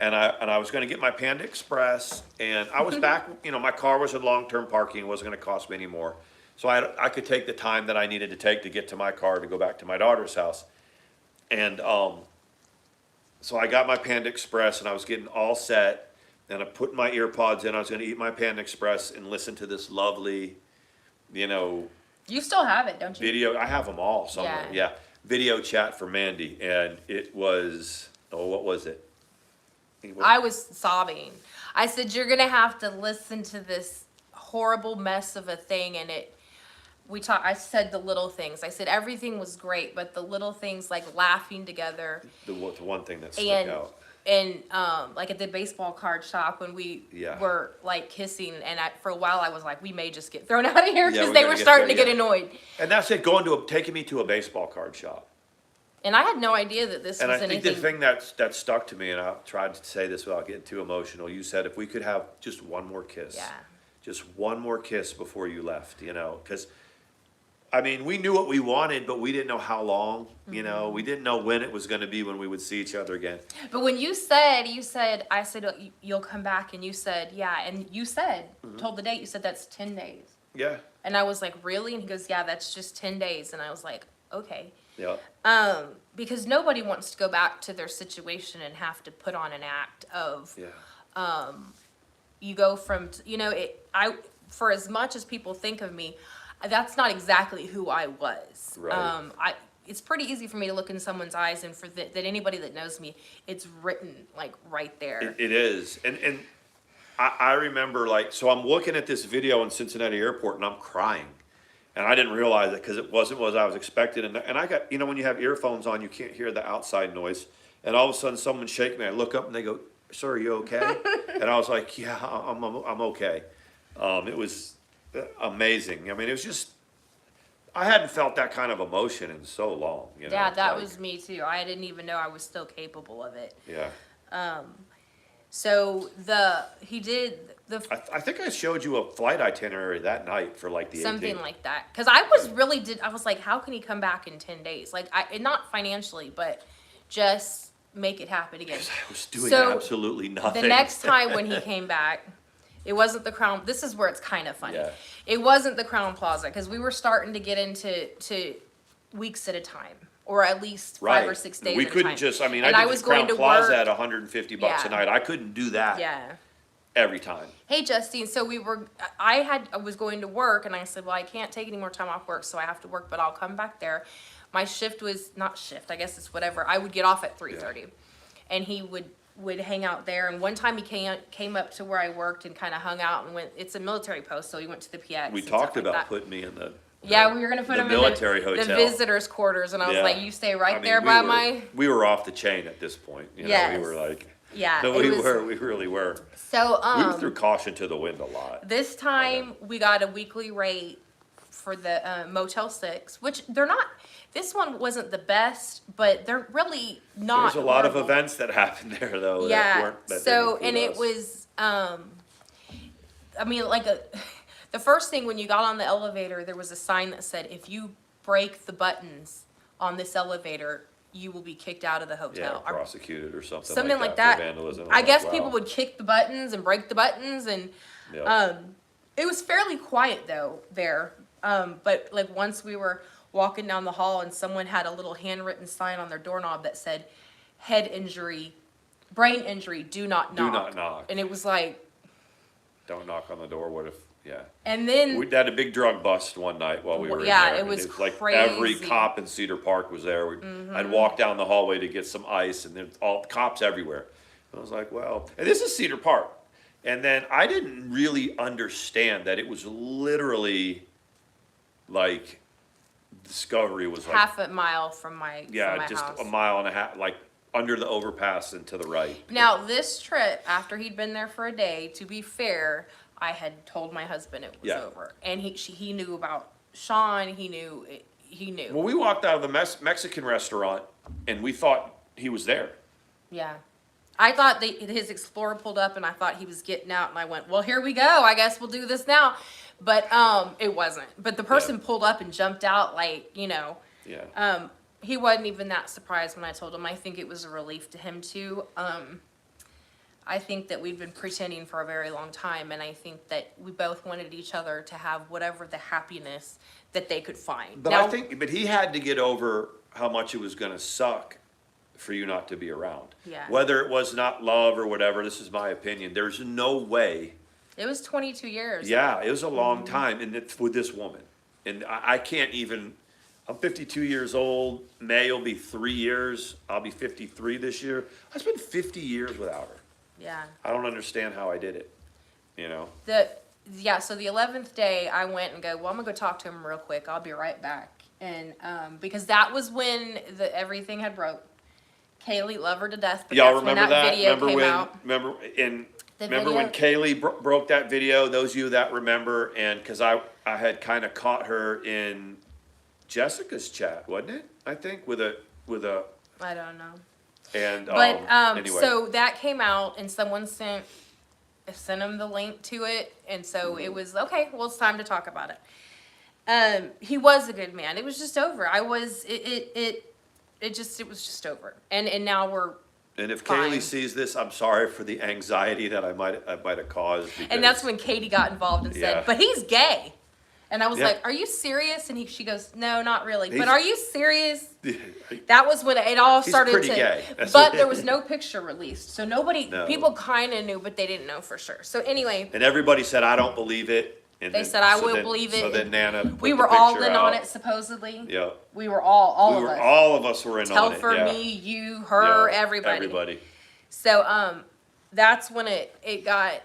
And I was going to get my Panda Express, and I was back, you know, my car was in long-term parking, it wasn't going to cost me any more. So I could take the time that I needed to take to get to my car to go back to my daughter's house. And so I got my Panda Express, and I was getting all set, and I put my ear pods in. I was going to eat my Panda Express and listen to this lovely, you know, You still have it, don't you? video. I have them all somewhere. Yeah. Yeah, video chat for Mandi, and it was, oh, what was it? I was sobbing. I said, you're going to have to listen to this horrible mess of a thing. And I said the little things. I said everything was great, but the little things like laughing together. The one thing that stuck And, out. and like at the baseball card shop when we Yeah. were like kissing. And for a while I was like, we may just get thrown out of here Yeah, because we're they gonna were get starting to thrown, get yeah. annoyed. And that's it, taking me to a baseball card shop. And I had no idea that this And I was think anything. the thing that stuck to me, and I tried to say this without getting too emotional, you said if we could have just one more kiss. Yeah. Just one more kiss before you left, you know, because, I mean, we knew what we wanted, but we didn't know how long, you know, Mm-hmm. we didn't know when it was gonna be when we would see each other again. But when I said, "Oh, you'll come back," and you said, yeah, and you said, Mm-hmm. told the date, you said that's 10 days. Yeah, And I was like, really? And he goes, yeah, that's just 10 days. And I was like, okay. yeah, Because nobody wants to go back to their situation and have to put on an act of, yeah. you go from, for as much as people think of me, that's not exactly who I was. Right. It's pretty easy for me to look in someone's eyes, and for that anybody that knows me, it's written like right there. It is, and I remember, like, so I'm looking at this video in Cincinnati Airport and I'm crying, and I didn't realize it because it wasn't what I was expecting, and I got, you know, when you have earphones on, you can't hear the outside noise, and all of a sudden someone shake me, I look up and they go, "Sir, are you okay?" And I was like, "Yeah, I'm okay." It was amazing. I mean, it was just, I hadn't felt that kind of emotion in so long, you know. Yeah, that like, was me too. I didn't even know I was still capable of it. Yeah. So he did the I think I showed you a flight itinerary that night for like the something 18th. like that, because I was like, how can he come back in 10 days? Like, and not financially, but just make it happen again. I was doing So, absolutely nothing. The next time when he came back, it wasn't the Crown. This is where it's kind of funny. Yeah. It wasn't the Crown Plaza, because we were starting to get into weeks at a time, or at least 5 or 6 days We at a couldn't time. just, I mean, And I did was the Crown going to Plaza work. at $150 a Yeah. night. I couldn't do that Yeah. every time. Hey, Justine, so I was going to work, and I said, well, I can't take any more time off work, so I have to work, but I'll come back there. My shift was, not shift, I guess it's whatever, I would get off at 3:30, and he would hang out there, and one time he came up to where I worked and kind of hung out and went, it's a military post, so he went to the PX. We and talked stuff like about that. putting me in the Yeah, we were gonna put the him military in hotel. the visitors' quarters, and I was Yeah. like, you stay right I mean, there we by were- We were off the chain at this point. You know, Yes. we were like, yeah. no, it we was- were, we really were. So We threw caution to the wind a lot. this time we got a weekly rate for the Motel 6, which they're not. This one wasn't the best, but they're really not. There's a lot of horrible. events that happened there, though. That Yeah. weren't, that So didn't and include it us. was. I mean, like the first thing when you got on the elevator, there was a sign that said, "If you break the buttons on this elevator, you will be kicked out of the Yeah, hotel." prosecuted or something, Something like like that. that. For vandalism. I I'm guess like, people wow. would kick the buttons and break the buttons, and Yeah. it was fairly quiet though there. But like once we were walking down the hall and someone had a little handwritten sign on their doorknob that said, "Head injury, brain injury, do not Do knock." not knock. And it was like, Don't knock on the door. What if? Yeah. and then We had a big drug bust one night while we were Yeah, in there. it was like every crazy. cop in Cedar Park was there. I'd walk down the hallway to get some ice, and there's all cops everywhere. I was like, well, and this is Cedar Park. And then I didn't really understand that it was literally like Discovery was like, half a mile from my yeah, from my just house. a mile and a half, like under the overpass and to the right. Now this trip, after he'd been there for a day, to be fair, I had told my husband it was Yeah. over, and he knew about Sean. He knew he knew. Well, we walked out of the Mexican restaurant and we thought he was there. Yeah. I thought his Explorer pulled up and I thought he was getting out and I went, well, here we go. I guess we'll do this now. But it wasn't. But the person pulled up and jumped out like, you know. Yeah. He wasn't even that surprised when I told him. I think it was a relief to him too. I think that we'd been pretending for a very long time, and I think that we both wanted each other to have whatever the happiness that they could find. But Now, but he had to get over how much it was going to suck for you not to be around. Yeah. Whether it was not love or whatever, this is my opinion. There's no way. it was 22 years. Yeah, it was a long time, and it's with this woman, and I can't even. I'm 52 years old. May will be 3 years. I'll be 53 this year. I spent 50 years without her. Yeah. I don't understand how I did it. You know. So the 11th day, I went and go, well, I'm gonna go talk to him real quick. I'll be right back. And because that was when everything had broke. Kaylee, love her to death. But Y'all that's when remember that? video Remember came when? out. Remember when Kaylee broke that video? Those of you that remember, and because I had kind of caught her in Jessica's chat, wasn't it? I think with a. I don't know. And But anyway. so that came out, and someone sent him the link to it, and so it was okay. Well, it's time to talk about it. He was a good man. It was just over. It was just over, and now we're. And if fine. Kaylee sees this, I'm sorry for the anxiety that I might have caused. And that's when Katie got involved and said, Yeah. "But he's gay." And I was Yeah. like, "Are you serious?" And she goes, "No, not really." He's- But are you serious? That was when it all He's started pretty to. gay. That's But what- there was no picture released, so No. people kind of knew, but they didn't know for sure. So anyway, And everybody said, I don't believe it. And they then- said, "I so will then- believe it." So then Nana put we the were all picture in on out. it supposedly. Yeah. We were all of us. All of us were in on it. Telfer, Yeah. me, you, her, Yeah, everybody. So that's when it got.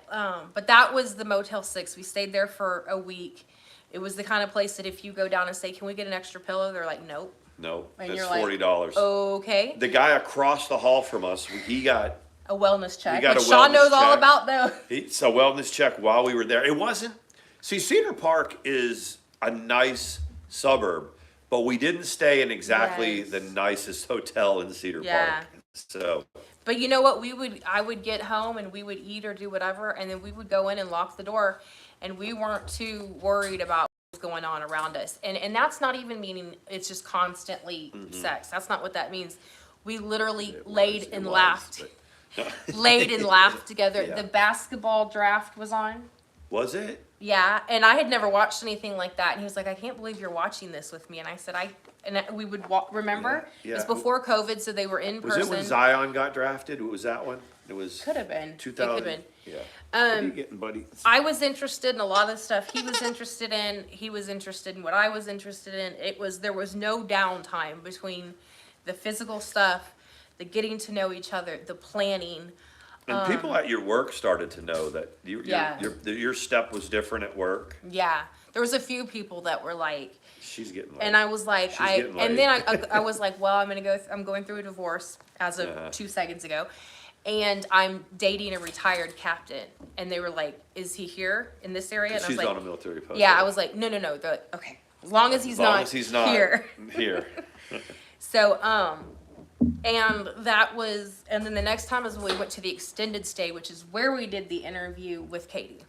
But that was the Motel 6. We stayed there for a week. It was the kind of place that if you go down and say, "Can we get an extra pillow?" They're like, "Nope." No, And that's you're like, $40. Okay. The guy across the hall from us, he got A wellness check. got Which a Sean wellness knows all check. about though. it's a wellness check while we were there. It wasn't. See, Cedar Park is a nice suburb, but we didn't stay in exactly Yes. the nicest hotel in Cedar Yeah. Park. So But you know what? I would get home and we would eat or do whatever, and then we would go in and lock the door, and we weren't too worried about what's going on around us. And that's not even meaning it's just constantly sex. That's not what that means. We literally laid and laughed. Laid and laughed together. Yeah. The basketball draft was on. was it? Yeah, and I had never watched anything like that. And he was like, "I can't believe you're watching this with me." And I said, we would remember? Yeah. It was before COVID, so they were in Was person. it when Zion got drafted? Was that one? It was Could have been. 2000. It could have been. Yeah. What are you getting, buddy? I was interested in a lot of the stuff he was interested in. He was interested in what I was interested in. There was no downtime between the physical stuff, the getting to know each other, the planning. And people at your work started to know that Yeah. your step was different at work. Yeah, there was a few people that were like, She's getting and I was like, She's getting and laid. then I was like, well, I'm going through a divorce as of Uh-huh. 2 seconds ago, and I'm dating a retired captain. And they were like, "Is he here in this area?" And I She's was like, on a military post. "Yeah." I was like, "No." They're like, "Okay, as long as he's not here." Here. So, and that was, and then the next time is when we went to the extended stay, which is where we did the interview with Katie.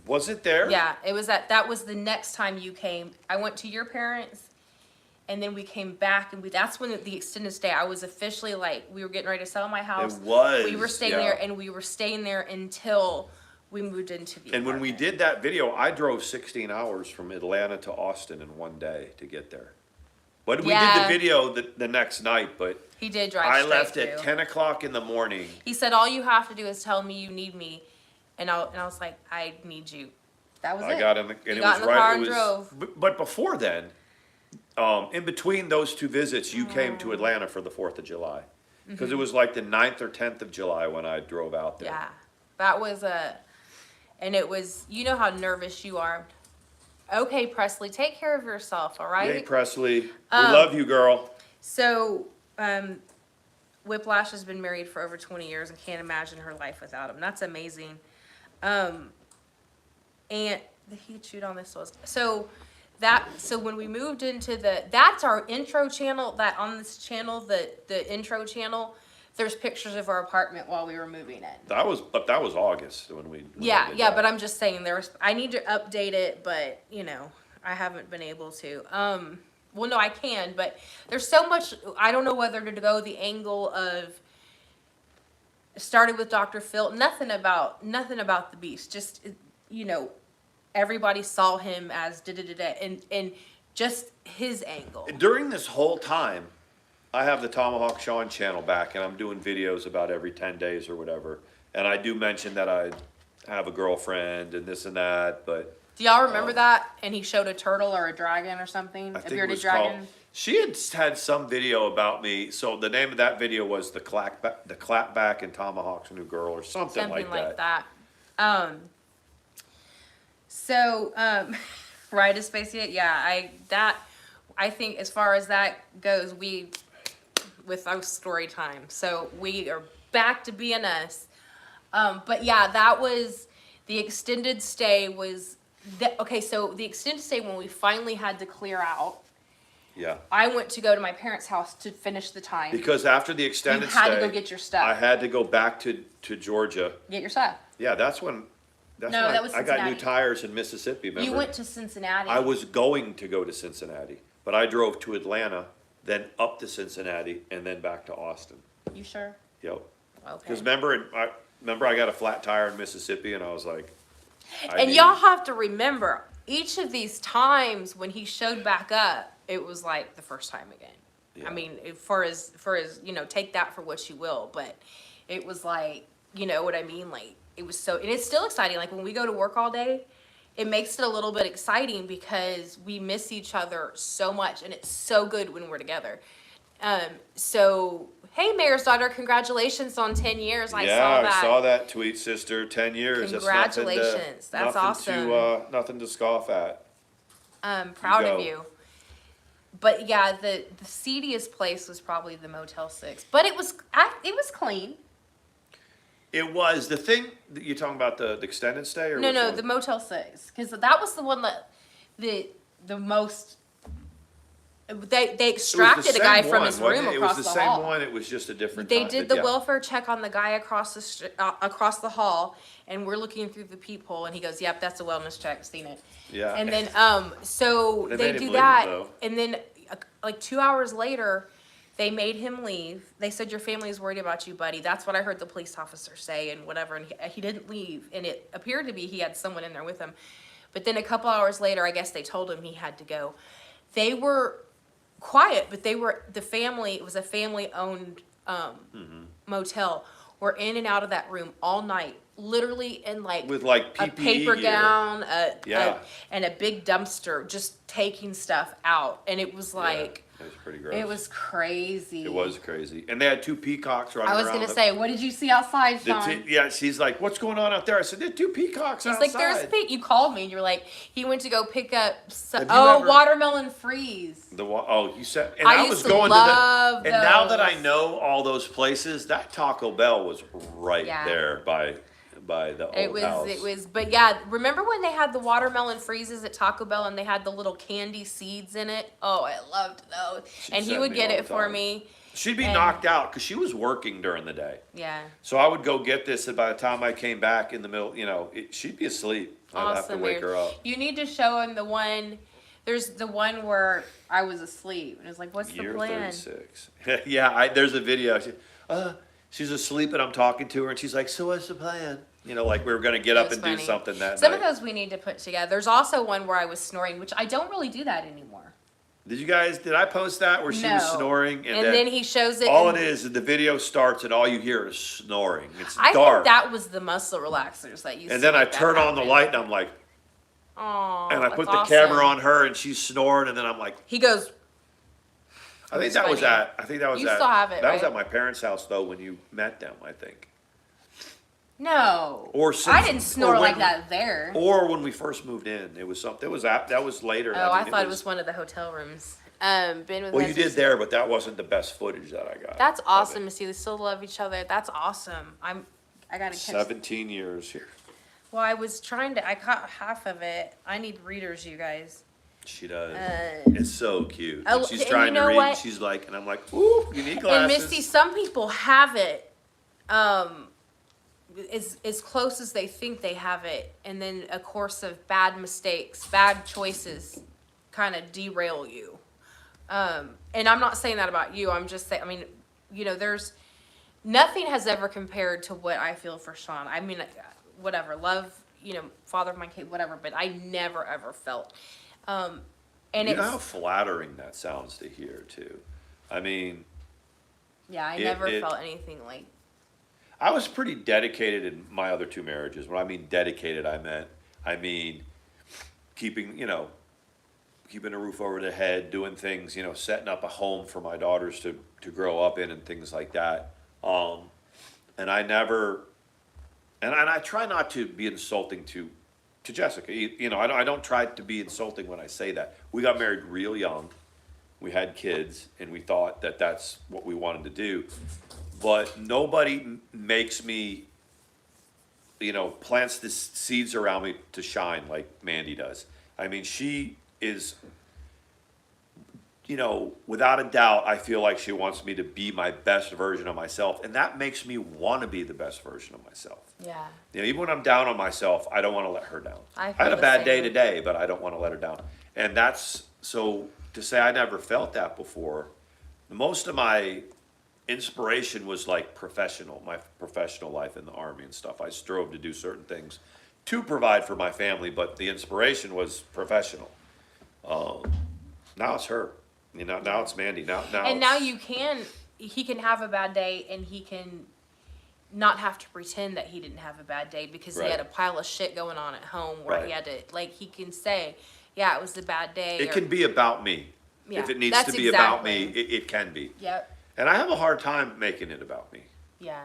Was it there? Yeah, it was that was the next time you came. I went to your parents, and then we came back, and that's when the extended stay, I was officially like, we were getting ready to sell my house. It was. We were staying yeah. there, and we were staying there until we moved into the And when we apartment. did that video, I drove 16 hours from Atlanta to Austin in one day to get there. But we did Yeah. the video the next night, but He did drive I straight left at through. 10 o'clock in the morning. He said, "All you have to do is tell me you need me," and I was like, "I need you." That was it. I got in the, and You it got was in the right. car It and was, drove. But before then, in between those two visits, you came to Atlanta for the 4th of July. Because it was like the 9th or 10th of July when I drove out there. Yeah, that was and it was, you know how nervous you are. Okay, Presley, take care of yourself, all right? Yay, Presley. We love you, girl. So, Whiplash has been married for over 20 years and can't imagine her life without him. That's amazing. And he chewed on this was so So when we moved into that's our intro channel, that on this channel, the intro channel, there's pictures of our apartment while we were moving in. That was August when we. Yeah, did yeah, that. but I'm just saying I need to update it, but I haven't been able to. Well, no, I can, but there's so much, I don't know whether to go the angle of started with Dr. Phil, nothing about the beast, just, everybody saw him as and just his angle. During this whole time, I have the Tomahawk Sean channel back, and I'm doing videos about every 10 days or whatever. And I do mention that I have a girlfriend and this and that, but Do y'all remember that? And he showed a turtle or a dragon or something? I A think it bearded was dragon? called. She had some video about me. So the name of that video was the clapback and Tomahawk's New Girl or something like that. Right, is basically it. Yeah, I think as far as that goes, with our story time. So we are back to being us. But yeah, that was the extended stay so the extended stay when we finally had to clear out, Yeah. I went to go to my parents' house to finish the time. Because after the extended You had stay, to go get your stuff. I had to go back to Georgia. Get your stuff. Yeah, that's when No, that was I got new Cincinnati. tires in Mississippi, remember? You went to Cincinnati. I was going to go to Cincinnati, but I drove to Atlanta, then up to Cincinnati, and then back to Austin. You sure? Yep. Okay. Because remember I got a flat tire in Mississippi, and I was like, And y'all have to remember, each of these times when he showed back up, it was like the first time again. Yeah. I mean, for his, take that for what you will, but it was like, you know what I mean? Like, it was so, and it's still exciting. Like, when we go to work all day, it makes it a little bit exciting because we miss each other so much, and it's so good when we're together. So, hey, Mayor's daughter, congratulations on 10 years. I saw that. I saw that tweet, sister. 10 years. Congratulations. That's awesome. Nothing to scoff at. Proud of you. But yeah, the seediest place was probably the Motel 6. But it was clean. It was the thing that you're talking about, the extended stay, or No, one? the Motel 6, because that was the one that the most. They extracted a guy from his room across the hall. It was the same one. It was just a different. They did the welfare check on the guy across the hall, and we're looking through the peephole, and he goes, "Yep, that's a wellness check. Seen it." Yeah. And then so They they made do him that, leave, though. and then like 2 hours later, they made him leave. They said, "Your family is worried about you, buddy." That's what I heard the police officer say, and whatever. And he didn't leave, and it appeared to be he had someone in there with him. But then a couple hours later, I guess they told him he had to go. They were quiet, but it was a family-owned motel. We're in and out of that room all night, literally in with like PPE a paper gear. gown, and a big dumpster, just taking stuff out. And it was like, it was pretty gross. it was crazy. It was crazy, and they had two peacocks running I was around. gonna say, what did you see outside, Sean? Yeah, she's like, "What's going on out there?" I said, "There's two peacocks He's outside." like, there's pig. You called me and you were like, he went to go pick up Have you ever- watermelon freeze. You said, and I I used was to going love to the, and now that I those. know all those places, that Taco Bell was right Yeah. there by the old house. It was, but yeah, remember when they had the watermelon freezes at Taco Bell and they had the little candy seeds in it? Oh, I loved those. She'd And he send would me get all it the for time. me. She'd be and- knocked out because she was working during the day. Yeah. So I would go get this, and by the time I came back in the middle, she'd be asleep. I'd have to wake her up. You need to show him the one. There's the one where I was asleep, and it's like, "What's the Year plan?" 36. Yeah, there's a video. She's asleep, and I'm talking to her, and she's like, "So what's the plan?" Like we were gonna get It up was and do funny. something that Some night. of those we need to put together. There's also one where I was snoring, which I don't really do that anymore. Did I post that where she was No. snoring? And then he shows it. all and it is the video starts, and all you hear is snoring. It's I dark. think that was the muscle relaxers that you. And then I turn on the light, and I'm like, Oh, and I put the camera on her, and she's snoring, and then I'm like, He goes, I think was that was funny. at. You still have it, That was right? at my parents' house though when you met them, I think. "No." Or I didn't snore or like when- that there. Or when we first moved in, it was something. That was later. Oh, I thought it was one of the hotel rooms. Been with Well, you Hester. did there, but that wasn't the best footage that I got. That's of awesome it. to see. They still love each other. That's awesome. I gotta catch. 17 years here. Well, I was trying to. I caught half of it. I need readers, you guys. She does. It's so cute. And she's and trying you know to read, what? and she's like, and I'm like, ooh, you need And glasses. Misty, some people have it, as close as they think they have it, and then a course of bad mistakes, bad choices, kind of derail you. And I'm not saying that about you. I'm just saying. I mean, there's nothing has ever compared to what I feel for Sean. I mean, whatever, love, father of my kid, whatever. But I never ever felt. And You know it's how flattering that sounds to hear too. I mean, yeah, I never felt anything like. I was pretty dedicated in my other two marriages. When I mean dedicated, I mean, keeping a roof over their head, doing things, setting up a home for my daughters to grow up in and things like that. And I never, and I try not to be insulting to Jessica. I don't try to be insulting when I say that. We got married real young. We had kids, and we thought that that's what we wanted to do. But nobody makes me, plants the seeds around me to shine like Mandi does. I mean, she is, without a doubt, I feel like she wants me to be my best version of myself. And that makes me want to be the best version of myself. Yeah. Even when I'm down on myself, I don't want to let her down. I had a feel the bad same day way. today, but I don't want to let her down. And that's, so to say I never felt that before, most of my inspiration was like my professional life in the Army and stuff. I strove to do certain things to provide for my family, but the inspiration was professional. Now it's her. Now it's Mandi. Now And now he can have a bad day, and he can not have to pretend that he didn't have a bad day because he Right. had a pile of shit going on at home where Right. he had to, he can say, yeah, it was a bad day. it can be about me. Yeah, If it needs that's to be about me, exactly. it can be. Yep. And I have a hard time making it about me. Yeah.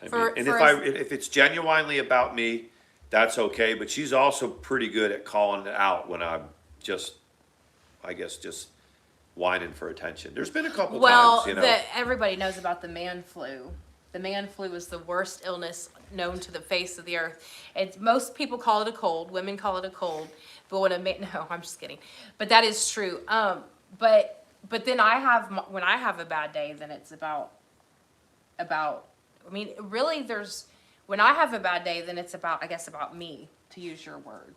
And if it's genuinely about me, that's okay. But she's also pretty good at calling it out when I'm just whining for attention. There's been a couple Well, times, everybody knows about the man flu. The man flu is the worst illness known to the face of the earth. Most people call it a cold. Women call it a cold. But no, I'm just kidding. But that is true. But then when I have a bad day, then it's about. I mean, really, when I have a bad day, then it's about me, to use your words.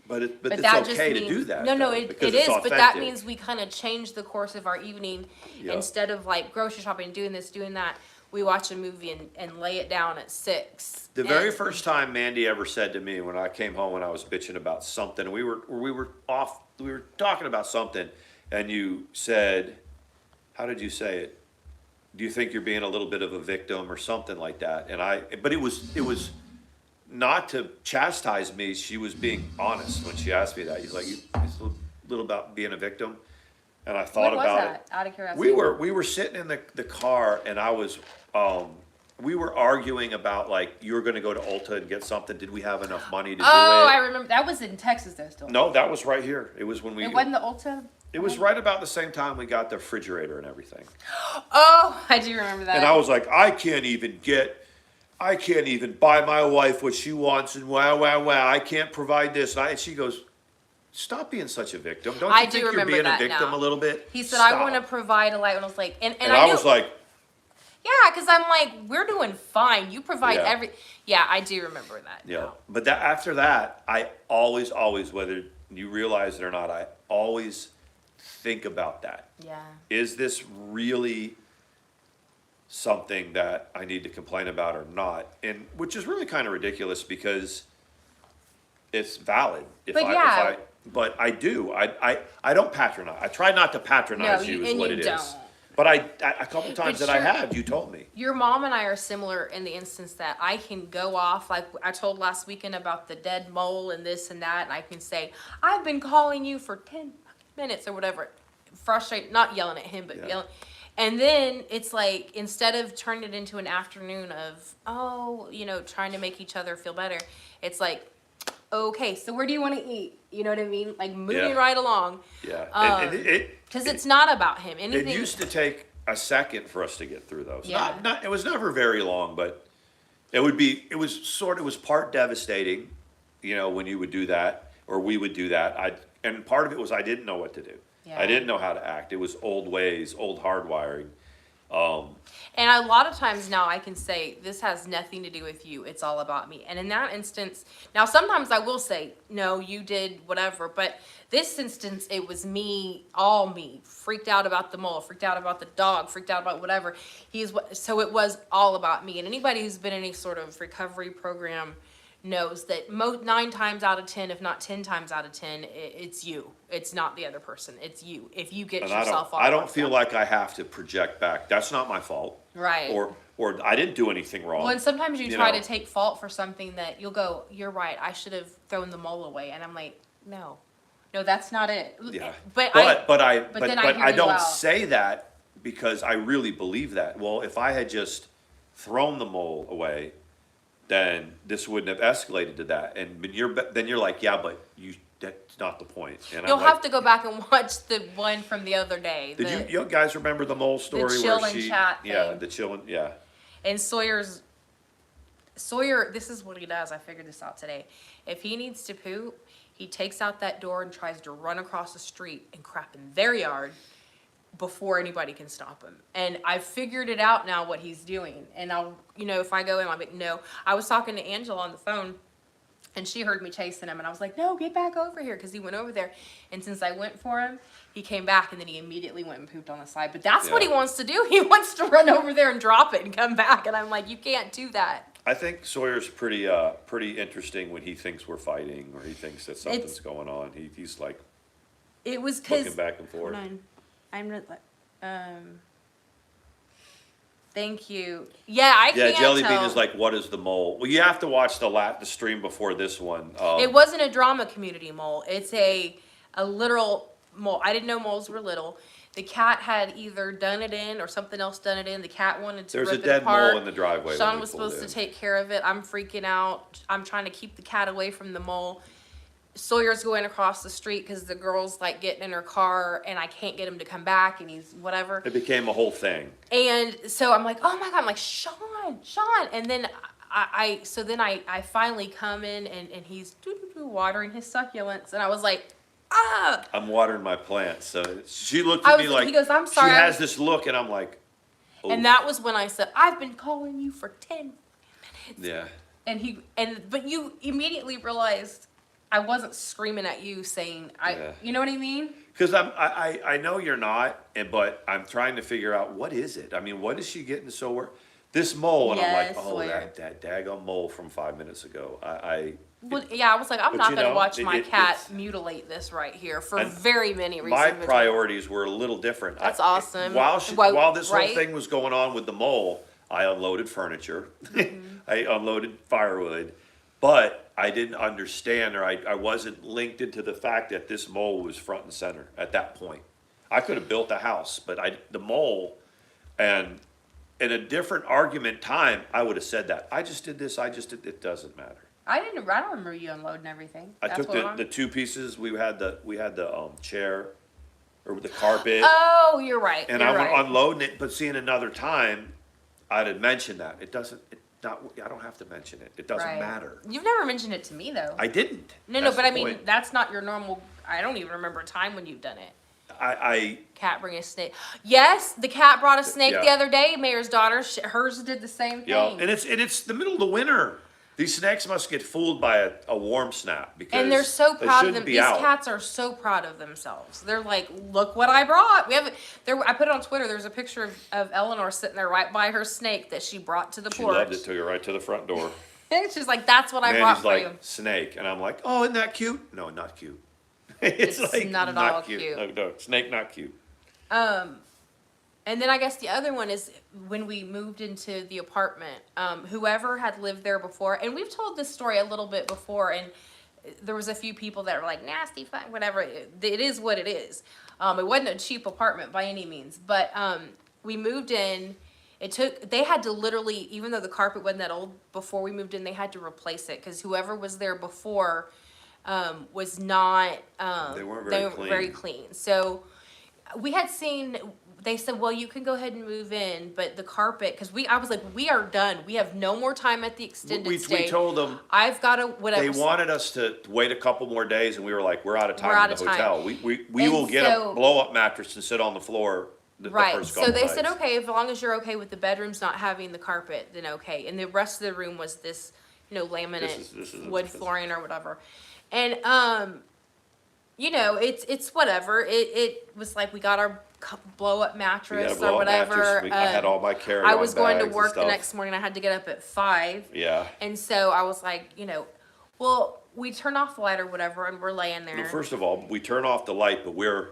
But it's that just okay means, to do that. No, though, it because is, it's but that authentic. means we kind of change the course of our evening. Yeah. Instead of grocery shopping, doing this, doing that, we watch a movie and lay it down at 6. The very first time Mandi ever said to me when I came home when I was bitching about something, we were talking about something, and you said, how did you say it? Do you think you're being a little bit of a victim or something like that? But it was not to chastise me. She was being honest when she asked me that. It's a little about being a victim. And I thought What was about that? it. Out of curiosity. We were sitting in the car, and we were arguing about you were going to go to Ulta and get something. Did we have enough money to do it? Oh, I remember. That was in Texas, though. Still. No, that was right here. It was when It wasn't the Ulta. It was right about the same time we got the refrigerator and everything. Oh, I do remember that. And I was like, I can't even buy my wife what she wants, and wow, I can't provide this. And she goes, stop being such a victim. Don't you I think do you're remember being a that victim now. a little bit? He said, Stop. I want to provide a light. And I was like, and And I I knew, was like, yeah, because I'm like, we're doing fine. You provide Yeah. Yeah, I do remember that. yeah. now. But after that, I always, whether you realize it or not, I always think about that. Yeah. Is this really something that I need to complain about or not? And which is really kind of ridiculous because it's valid. But I do. I don't patronize. I try not to patronize No, you is and what you it don't. is. But a couple times But that I you're- have, you told me. Your mom and I are similar in the instance that I can go off, like I told last weekend about the dead mole and this and that, and I can say, I've been calling you for 10 minutes or whatever. Frustrated, not yelling at him, but Yeah. yelling. And then it's like, instead of turning it into an afternoon of, trying to make each other feel better, it's like, okay, so where do you want to eat? You know what I mean? Like moving Yeah. right along. Yeah. And Because it's not about him. it Anything. used to take a second for us to get through those. Yeah. It was never very long, but it was part devastating, when you would do that or we would do that. and part of it was I didn't know what to do. Yeah. I didn't know how to act. It was old ways, old hardwiring. And a lot of times now I can say, this has nothing to do with you. It's all about me. And in that instance, now sometimes I will say, no, you did whatever. But this instance, it was me, all me. Freaked out about the mole, freaked out about the dog, freaked out about whatever. So it was all about me. And anybody who's been in any sort of recovery program knows that 9 times out of 10, if not 10 times out of 10, it's you. It's not the other person. It's you. If you get And yourself off. I don't feel like I have to project back. That's not my fault. Right. Or I didn't do anything wrong. Well, and sometimes you try know. to take fault for something that you'll go, you're right, I should have thrown the mole away. And I'm like, no, that's not it. Yeah. But then hear I you don't out. say that because I really believe that. Well, if I had just thrown the mole away, then this wouldn't have escalated to that. And then you're like, yeah, but that's not the point. And You'll I'm have like, to go back and watch the one from the other day. Did you guys remember the mole story chill where and she? chat Yeah, thing. the chilling. Yeah. And Sawyer, this is what he does. I figured this out today. If he needs to poop, he takes out that door and tries to run across the street and crap in their yard before anybody can stop him. And I figured it out now what he's doing. And I'll, if I go in, I'm like, no. I was talking to Angela on the phone, and she heard me chasing him, and I was like, no, get back over here, because he went over there. And since I went for him, he came back, and then he immediately went and pooped on the side. But that's what he wants to do. He wants to run over there and drop it and come back. And I'm like, you can't do that. I think Sawyer's pretty interesting when he thinks we're fighting or he thinks that something's going on. He's like It was because looking back and forth. Thank you. Yeah, I can't Jelly tell. Bean is like, what is the mole? Well, you have to watch the stream before this one. It wasn't a drama community mole. It's a literal mole. I didn't know moles were little. The cat had either done it in or something else done it in. The cat wanted to There's a rip it dead apart. mole in the driveway. Sean when we was pulled supposed to in. take care of it. I'm freaking out. I'm trying to keep the cat away from the mole. Sawyer's going across the street because the girl's like getting in her car and I can't get him to come back and he's whatever. It became a whole thing. And so I'm like, oh my God, I'm like, Sean. And then I finally come in and he's watering his succulents. And I was like, ah. I'm watering my plants. So she looked at me like, he goes, I'm sorry. She has this look and I'm like, oh. And that was when I said, I've been calling you for 10 minutes. Yeah. But you immediately realized I wasn't screaming at you saying, you know what I mean? Because I know you're not, but I'm trying to figure out what is it? I mean, what is she getting so worried? This mole, and I'm like, oh, Sawyer. that daggone mole from 5 minutes ago. I was like, I'm not going to watch my cat mutilate this right here for very many reasons. My priorities were a little different. That's awesome. While this whole thing was going on with the mole, I unloaded furniture. Mm-hmm. I unloaded firewood. But I didn't understand, or I wasn't linked into the fact that this mole was front and center at that point. I could have built a house, but the mole, and in a different argument time, I would have said that. I just did this, it doesn't matter. I don't remember you unloading everything. I took the 2 pieces, we had the chair, or the carpet. Oh, you're right. And I was unloading it, but seeing another time, I'd have mentioned that. I don't have to mention it. It doesn't matter. You've never mentioned it to me, though. I didn't. No, but I mean, that's not your normal. I don't even remember a time when you've done it. Cat bring a snake. Yes, the cat brought a snake the other day. Mayor's daughter, hers did the same thing. Yeah, and it's the middle of the winter. These snakes must get fooled by a warm snap because and they're so proud of them. These out. Cats are so proud of themselves. They're like, look what I brought. I put it on Twitter. There's a picture of Eleanor sitting there right by her snake that she brought to the porch. She loved it. Took her right to the front door. And she's like, that's what I brought for you. Snake, and I'm like, oh, isn't that cute? No, not cute. It's like, not at all cute. No, snake, not cute. And then I guess the other one is when we moved into the apartment, whoever had lived there before, and we've told this story a little bit before, and there was a few people that were like, nasty, fun, whatever. It is what it is. It wasn't a cheap apartment by any means, but we moved in. They had to literally, even though the carpet wasn't that old before we moved in, they had to replace it because whoever was there before was not, they weren't very clean. So we had seen they said, well, you can go ahead and move in, but the carpet, because I was like, we are done. We have no more time at the extended stay. We told them I've got to, whatever. they wanted us to wait a couple more days, and we were like, we're out of time out in the of time. hotel. We And will get so- a blow-up mattress and sit on the floor the Right, first so couple they said, nights. okay, as long as you're okay with the bedrooms not having the carpet, then okay. And the rest of the room was this, laminate This is wood flooring or whatever. And, it's whatever. It was like, we got our blow up We had a mattress or blow-up whatever. mattress. I had all my carry-on I was going to bags and work the stuff. next morning. I had to get up at 5. Yeah. And so I was like, well, we turned off the light or whatever, and we're laying there. Well, first of all, we turn off the light, but we're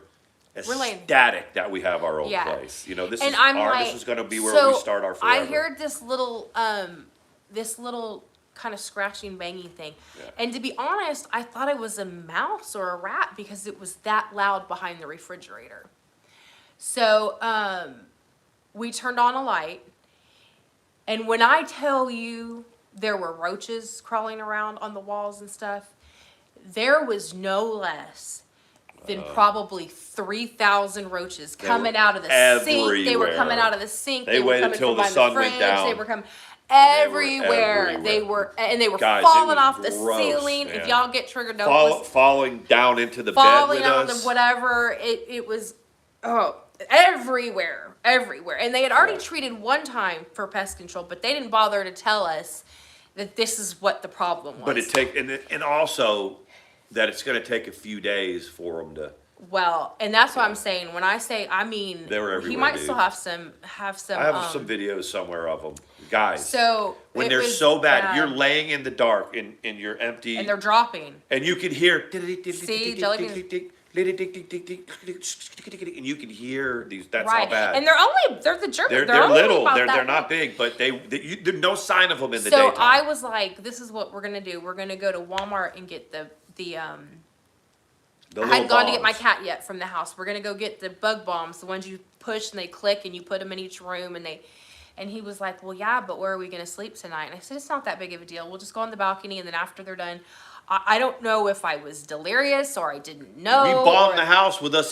laying- ecstatic that we have our own Yeah. place. This And is I'm this is going to be where so we start our forever. I heard this little kind of scratching, banging thing. Yeah. And to be honest, I thought it was a mouse or a rat because it was that loud behind the refrigerator. So we turned on a light, and when I tell you there were roaches crawling around on the walls and stuff, there was no less than probably 3,000 roaches coming out of the sink. They were coming out of the sink. They waited coming till from the behind sun fridge. went down. They were coming everywhere. everywhere. They were Guys, it falling was off the gross, ceiling. man. If y'all get triggered, don't listen. Falling down into the bed Falling with on us. the whatever. It was everywhere. And they had already Yeah. treated one time for pest control, but they didn't bother to tell us that this is what the problem was. But and also that it's going to take a few days for them to. Well, and that's what I'm saying. When I say, I mean, They were he everywhere, might dude. still have some. I have some videos somewhere of them, guys. So when it they're was so bad, you're laying in the dark and you're empty, and they're dropping. and you can hear. See, jelly beans. And you can hear these. That's Right, how bad. and they're the German. They're only little. about They're that not big. big, but there's no sign of them in the So daytime. I was like, this is what we're gonna do. We're gonna go to Walmart and get the The I little hadn't gone to get my bombs. cat yet from the house. We're gonna go get the bug bombs, the ones you push and they click and you put them in each room and he was like, well, yeah, but where are we gonna sleep tonight? And I said, it's not that big of a deal. We'll just go on the balcony, and then after they're done, I don't know if I was delirious or I didn't know. We bombed or- the house with us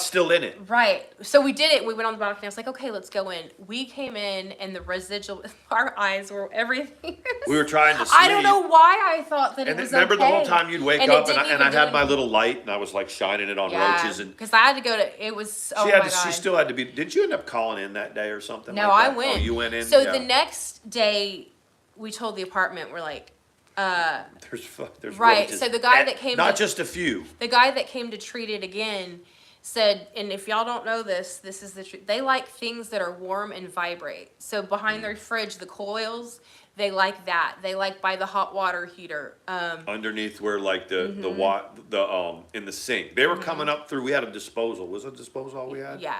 still in it. Right. So we did it. We went on the balcony. I was like, okay, let's go in. We came in, and the residual, our eyes were everything. We were trying to sleep. I don't know why I thought that And it was remember okay. the whole time you'd wake And it up and didn't I even had do my anything. little light and I was like shining it on roaches and because I had to go to. It was. Oh she my had to, God. she still had to be. Did you end up calling in that day or something? No, like I that? went. Oh, you went in. So yeah. the next day, we told the apartment, we're like, there's right. roaches. So the guy And that came not to- just a few. the guy that came to treat it again said, and if y'all don't know this, this is the truth. They like things that are warm and vibrate. So behind their fridge, the coils, they like that. They like by the hot water heater. Underneath where like the Mm-hmm. in the sink. They were coming up through. We had a disposal. Was it a disposal all we had? Yeah.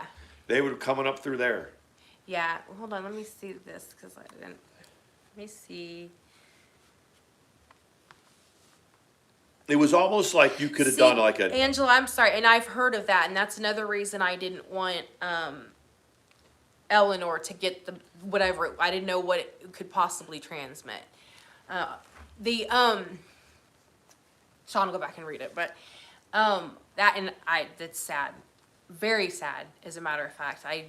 They were coming up through there. Yeah. Hold on. Let me see this because I didn't. Let me see. It was almost like you could have See, done like a. Angela, I'm sorry, and I've heard of that, and that's another reason I didn't want Eleanor to get the whatever. I didn't know what it could possibly transmit. Sean will go back and read it, but that's sad, very sad. As a matter of fact, I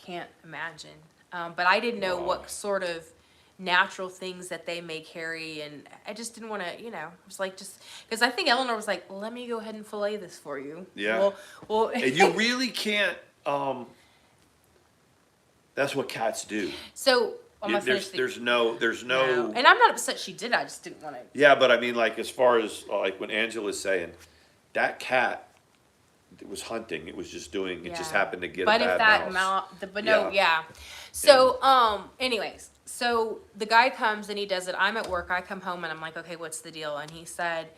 can't imagine. But I didn't know what sort of natural things that they may carry, and I just didn't want to, it was like just because I think Eleanor was like, let me go ahead and fillet this for you. Yeah. Well, And you really can't. That's what cats do. so I'm gonna finish There's no. No. And I'm not upset she did. I just didn't want to. Yeah, but I mean, like as far as like when Angela's saying, that cat, it was hunting. It was just doing. It just Yeah. happened to get But a if bad that mouse. yeah. So anyways, so the guy comes and he does it. I'm at work. I come home and I'm like, okay, what's the deal? And he said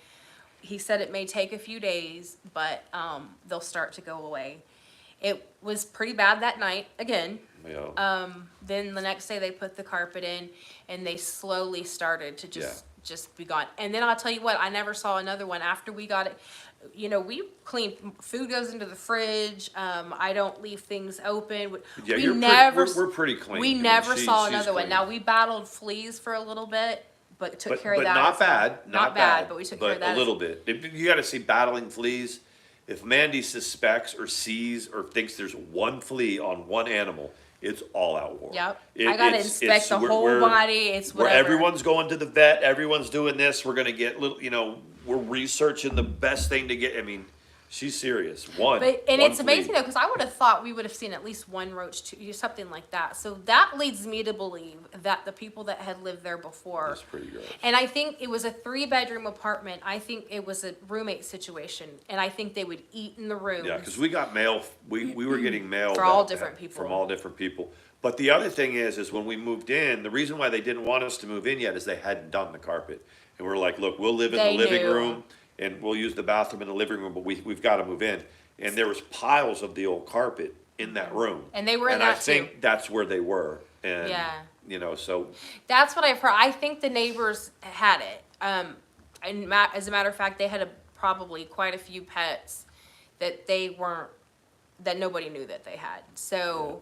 it may take a few days, but they'll start to go away. It was pretty bad that night again. Yeah. Then the next day they put the carpet in and they slowly started to just be gone. And then I'll tell you what, I never saw another one after we got it. We clean, food goes into the fridge. I don't leave things open. Yeah, we're pretty clean. We I mean, never saw she's another one. clean. Now we battled fleas for a little bit, but took care of that. But not bad. Not bad, but we took care of that. A little bit. You got to see battling fleas if Mandy suspects or sees or thinks there's one flea on one animal, it's all out war. Yep. I gotta inspect the whole body. It's where whatever. everyone's going to the vet. Everyone's doing this. We're gonna get little. We're researching the best thing to get. I mean, she's serious. One. But one it's flea. amazing though, because I would have thought we would have seen at least one roach, something like that. So that leads me to believe that the people that had lived there before. That's pretty gross. And I think it was a 3-bedroom apartment. I think it was a roommate situation, and I think they would eat in the rooms. Yeah, because we got mail. We were getting mail For all different people. From all different people. But the other thing is when we moved in, the reason why they didn't want us to move in yet is they hadn't done the carpet, and we're like, look, we'll live in They the living knew. room. And we'll use the bathroom in the living room, but we've got to move in. And there was piles of the old carpet in that room. And they were in and I that think too. that's where they were. And, Yeah. So. That's what I've heard. I think the neighbors had it. As a matter of fact, they had probably quite a few pets that that nobody knew that they had. So,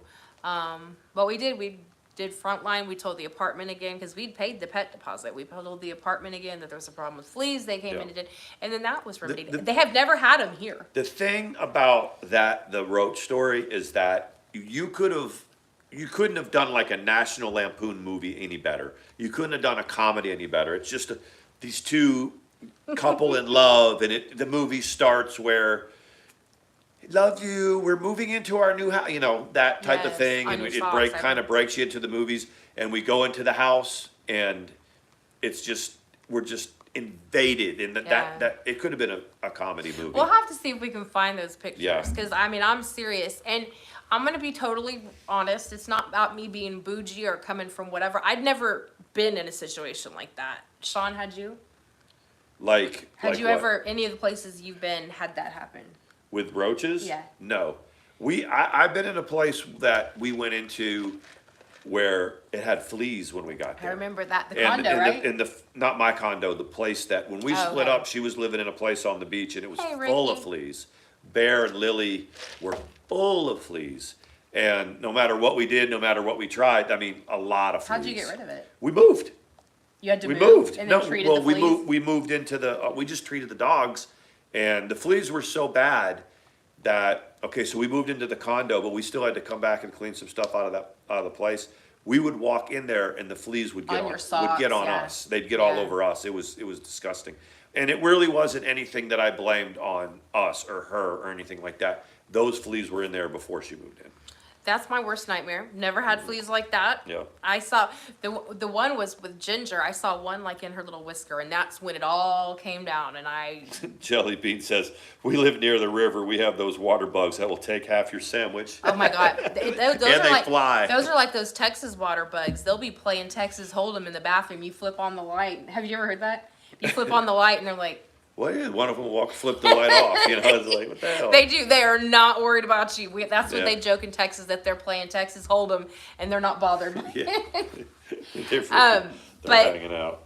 what we did frontline. We told the apartment again, because we'd paid the pet deposit. We told the apartment again that there was a problem with fleas. They came in and did, and then that was remedied. They have never had them here. The thing about the roach story is that you couldn't have done like a National Lampoon movie any better. You couldn't have done a comedy any better. It's just these two couple in love, and the movie starts where, love you, we're moving into our new house, that type of Yes, thing, on and your it socks, kind of breaks you into the movies, and we go into the house, and it's just, we're just invaded, and Yeah. that it could have been a comedy movie. We'll have to see if we can find those pictures. Yeah. Because, I'm serious. And I'm going to be totally honest. It's not about me being bougie or coming from whatever. I'd never been in a situation like that. Sean, had you? Had you what? ever, any of the places you've been, had that happen? With roaches? Yeah. No. I've been in a place that we went into where it had fleas when we got there. I remember that. The And condo, right? not my condo, the place that, when we Oh, split okay. up, she was living in a place on the beach, and it was Hey, full of Ricky. fleas. Bear and Lily were full of fleas. And no matter what we did, no matter what we tried, a lot of fleas. How'd you get rid of it? We moved. You had to We move moved. and No, then treated well, the fleas? we moved into we just treated the dogs, and the fleas were so bad that, okay, so we moved into the condo, but we still had to come back and clean some stuff out of the place. We would walk in there and the fleas would get On on, your socks, yeah. us. They'd get all Yeah. over us. It was disgusting. And it really wasn't anything that I blamed on us or her or anything like that. Those fleas were in there before she moved in. That's my worst nightmare. Never had fleas like that. Yeah. I saw the one was with Ginger. I saw one like in her little whisker, and that's when it all came down. And I Jelly Bean says, we live near the river. We have those water bugs that will take half your sandwich. oh my god, those And are they like fly. those are like those Texas water bugs. They'll be playing Texas Hold'em in the bathroom. You flip on the light. Have you ever heard that? You flip on the light, and they're like. Well, yeah, one of them flip the light off. It's like, what the hell? They do. They are not worried about you. That's what Yeah. they joke in Texas, that they're playing Texas Hold'em and they're not bothered. Yeah. They're but- hanging out.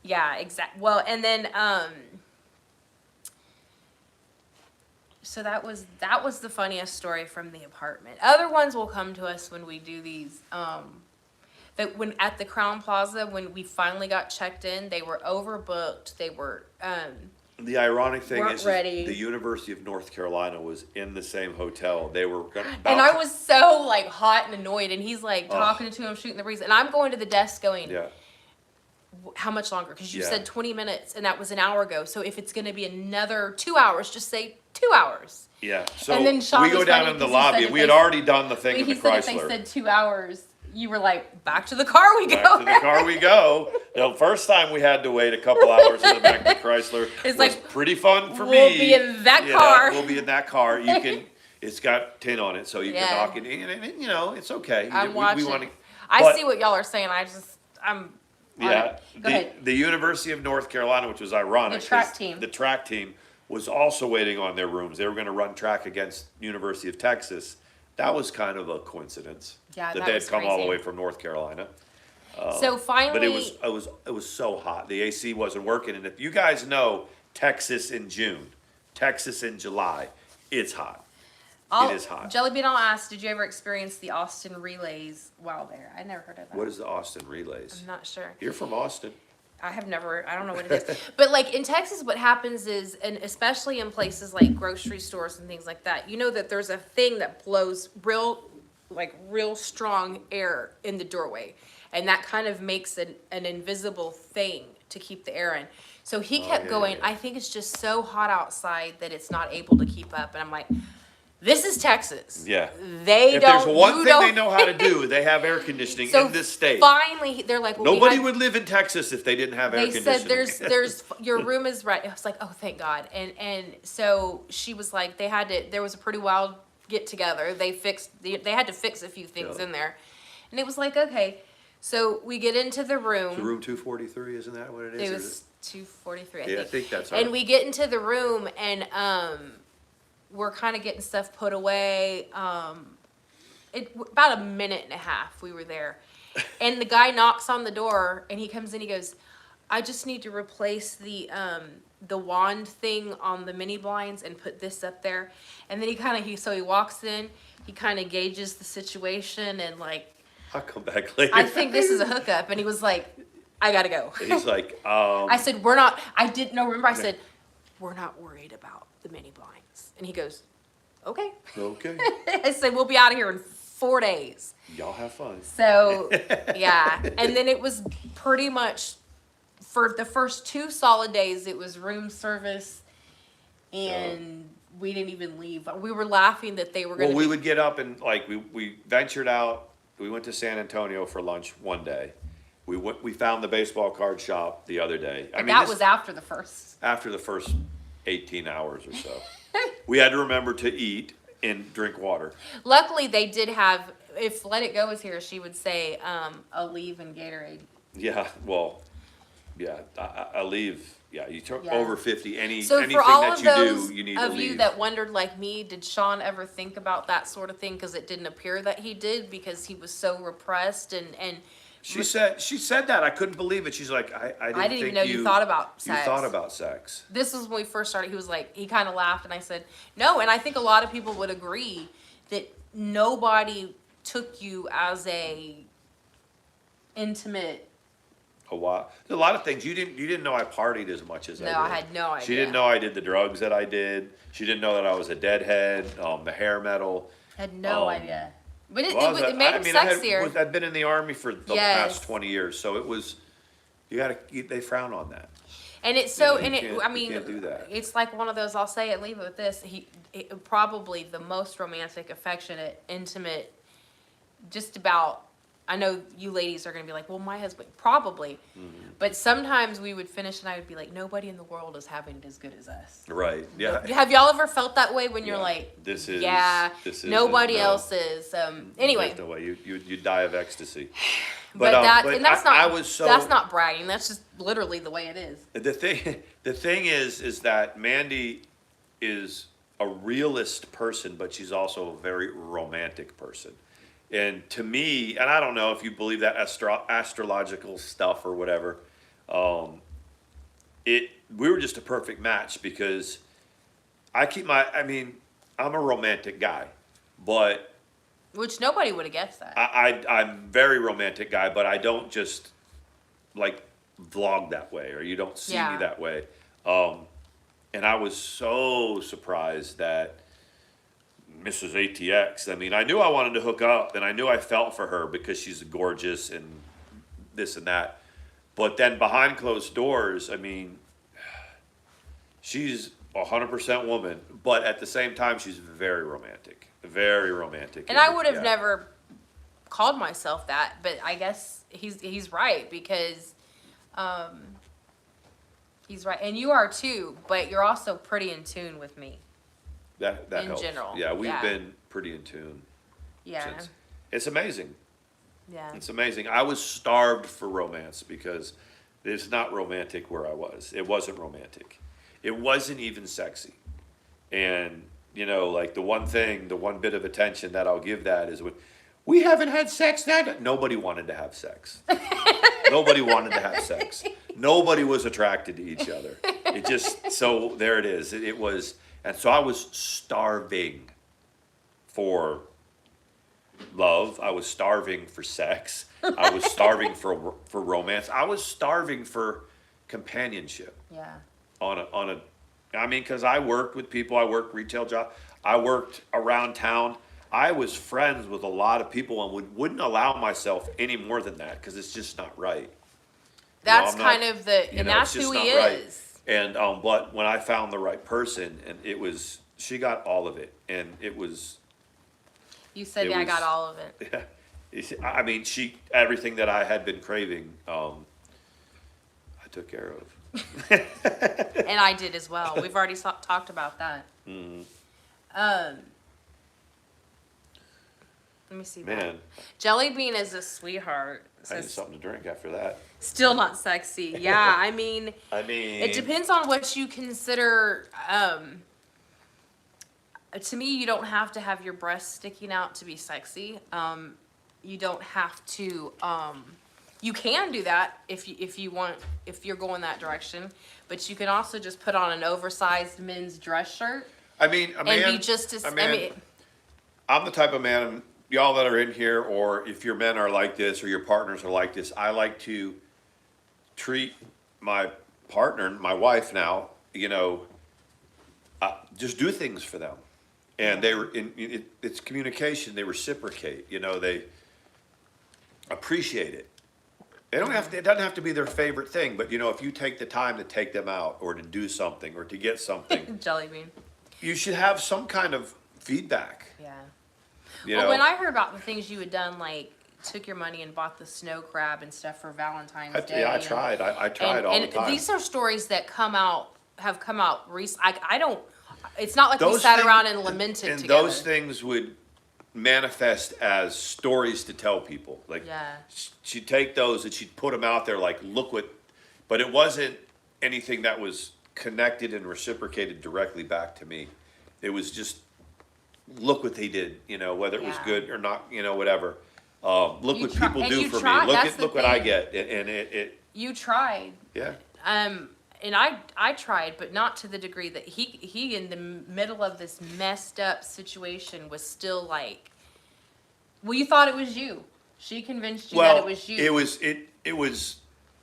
Yeah, exactly. Well, and then so that was the funniest story from the apartment. Other ones will come to us when we do these. That when at the Crown Plaza, when we finally got checked in, they were overbooked. They were The ironic thing Weren't is ready. the University of North Carolina was in the same hotel. They were and I was so like hot and annoyed, and he's like talking to him, shooting the breeze, and I'm going to the desk going, Yeah. how much longer? Because you Yeah. said 20 minutes, and that was an hour ago. So if it's going to be another 2 hours, just say 2 hours. Yeah. So And then Sean we go was down funny in the 'cause he said lobby. if We had they- already done the thing in He the said if they Chrysler. said 2 hours, you were like, back to the car we go. Back to the car we go. The first time we had to wait a couple hours in the back of the Chrysler It's was like, pretty fun for we'll me. be in that You know, car. We'll be in that car. You can. It's got tin on it, so you Yeah. can knock it in, and it's okay. I'm watching. wanna- I but- see what y'all are saying. I'm. on Yeah, it. Go ahead. the University of North Carolina, which was ironic. The track 'cause team. The track team was also waiting on their rooms. They were gonna run track against University of Texas. That was kind of a coincidence. Yeah, That that they was had come all the crazy. way from North Carolina. So finally, But it was so hot. The AC wasn't working. And if you guys know Texas in June, Texas in July, it's hot. It is hot. Jelly Bean, I'll ask, did you ever experience the Austin relays while there? I never heard of that. What is the Austin Relays? I'm not sure. You're from Austin. I don't know what it is. But like in Texas, what happens is, and especially in places like grocery stores and things like that, you know that there's a thing that blows real strong air in the doorway. And that kind of makes an invisible thing to keep the air in. So he kept yeah, going, yeah, yeah. I think it's just so hot outside that it's not able to keep up. And I'm like, this is Texas. Yeah. They If don't. there's one you thing don't- they know how to do, they have air conditioning So in this state. finally, they're like, well, Nobody would live in Texas if they didn't have air They conditioning. said there's your room is right. I was like, oh, thank God. And so she was like, there was a pretty wild get together. They had to fix a few things Yeah. in there, and it was like, okay. So we get into the room. So room 243, isn't that what it is? It Or was is 243, it- yeah, I think that's And right. we get into the room, and we're kind of getting stuff put away. About a minute and a half we were there, and the guy knocks on the door, and he comes in. He goes, "I just need to replace the wand thing on the mini blinds and put this up there." And then he walks in. He kind of gauges the situation and like, I'll come back later. I think this is a hookup. And he was like, I gotta go. He's like, I said, we're not, I didn't know, remember I said, we're not worried about the mini blinds. And he goes, okay. okay, I said, we'll be out of here in 4 days. y'all have fun. So, yeah. And then it was pretty much, for the first 2 solid days, it was room service, and we didn't even leave. We were laughing that they were going Well, to we would get up and like we ventured out. We went to San Antonio for lunch one day. We found the baseball card shop the other day. I mean, that this- was after the first. after the first 18 hours or so. We had to remember to eat and drink water. Luckily, they did have, if Let It Go was here, she would say, Aleve and Gatorade. Yeah, well, yeah, I leave. Yeah, you turn Yeah. over 50. So Anything for all that of you those do, you need of to you leave. that wondered like me, did Sean ever think about that sort of thing? Because it didn't appear that he did, because he was so repressed and She said that. I couldn't believe it. She's like, I didn't, I didn't even think know you thought about sex. You thought about sex. This was when we first started. He was like, he kind of laughed, and I said, no. And I think a lot of people would agree that nobody took you as a intimate. A lot. There's a lot of things you didn't know I partied as much as I did. No, I had no idea. She didn't know I did the drugs that I did. She didn't know that I was a deadhead, the hair metal. Had no Um, idea. But it Well, made him sexier. I'd been in the army for the Yes. past 20 years, so it was. They frown on that. And it's so, You and it, can't- I you mean, can't do that. it's like one of those, I'll say it, leave it with this. Probably the most romantic, affectionate, intimate, just about, I know you ladies are going to be like, well, my husband, probably. Mm-hmm. But sometimes we would finish and I would be like, nobody in the world is having it as good as us. Right. Yeah. Have y'all ever felt that way when you're Yeah. like, This is. yeah, This is nobody else is. Anyway. There's no way you die of ecstasy. But that's not, I was so. that's not bragging. That's just literally the way it is. The thing is that Mandi is a realist person, but she's also a very romantic person. And to me, and I don't know if you believe that astrological stuff or whatever, we were just a perfect match because I'm a romantic guy, but Which nobody would have guessed that. I'm very romantic guy, but I don't just like vlog that way, or you don't see Yeah. me that way. And I was so surprised that Mrs. ATX, I mean, I knew I wanted to hook up and I knew I felt for her because she's gorgeous and this and that. But then behind closed doors, I mean, she's 100% woman, but at the same time, she's very romantic. Very romantic. And I would have Yeah. never called myself that, but I guess he's right, because he's right, and you are too. But you're also pretty in tune with me. That in helps. general, Yeah, we've yeah. been pretty in tune. Yeah, Since. It's amazing. yeah. It's amazing. I was starved for romance because it's not romantic where I was. It wasn't romantic. It wasn't even sexy. And, like the one bit of attention that I'll give that is when we haven't had sex now. Nobody wanted to have sex. Nobody wanted to have sex. Nobody was attracted to each other. It just, so there it is. It was, and so I was starving for love. I was starving for sex. I was starving for romance. I was starving for companionship Yeah. I mean, cause I worked with people, I worked retail job, I worked around town. I was friends with a lot of people and wouldn't allow myself any more than that, cause it's just not right. That's I'm not- kind of the, you and know, that's it's just who he not right. is. And, but when I found the right person, and she got all of it, and it was, You said, It yeah, I was- got all of it. I mean, everything that I had been craving, I took care of. And I did as well. We've already talked about that. Let me see that. Man, Jelly Bean is a sweetheart. I need Says, something to drink after that. still not sexy. Yeah, I mean, I mean, it depends on what you consider. To me, you don't have to have your breasts sticking out to be sexy. You don't have to. You can do that if you want, if you're going that direction. But you can also just put on an oversized men's dress shirt I mean, a man, and be just as. I mean, I'm the type of man, y'all that are in here, or if your men are like this, or your partners are like this, I like to treat my partner, my wife now, just do things for them. And it's communication, they reciprocate, they appreciate it. It doesn't have to be their favorite thing, but if you take the time to take them out, or to do something, or to get something, Jelly Bean. you should have some kind of feedback. Yeah. You Well, know? when I heard about the things you had done, like took your money and bought the snow crab and stuff for Valentine's Day. I tried. I tried all the time. These are stories that have come out recently. I don't. It's not like we Those sat things- around and lamented and together. those things would manifest as stories to tell people. Like, Yeah. she'd take those and she'd put them out there, like, look what, but it wasn't anything that was connected and reciprocated directly back to me. It was just, look what they did, whether it was Yeah. good or not, whatever. Look You what try- people and do you for try- me. that's the Look what I thing. get, and it You tried. yeah. And I tried, but not to the degree that he in the middle of this messed up situation was still like, well, you thought it was you. She convinced you that it was you. It was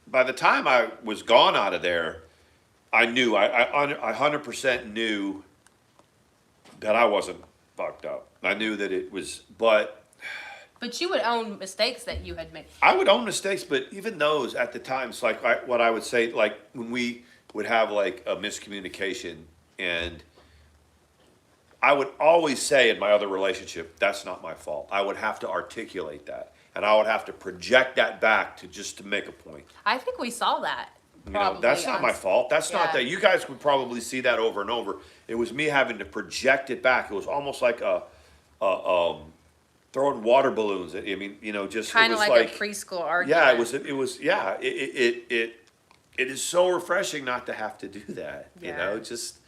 by the time I was gone out of there, I knew I 100% knew that I wasn't fucked up. I knew that it was, but But you would own mistakes that you had made. I would own mistakes, but even those at the times, like what I would say, like when we would have like a miscommunication, and I would always say in my other relationship, that's not my fault. I would have to articulate that, and I would have to project that back to make a point. I think we saw that. That's not on- my fault. That's not Yeah. that. You guys would probably see that over and over. It was me having to project it back. It was almost like throwing water balloons. I mean, just Kind it of was like a preschool argument. yeah, it is so refreshing not to have to do that, Yeah. just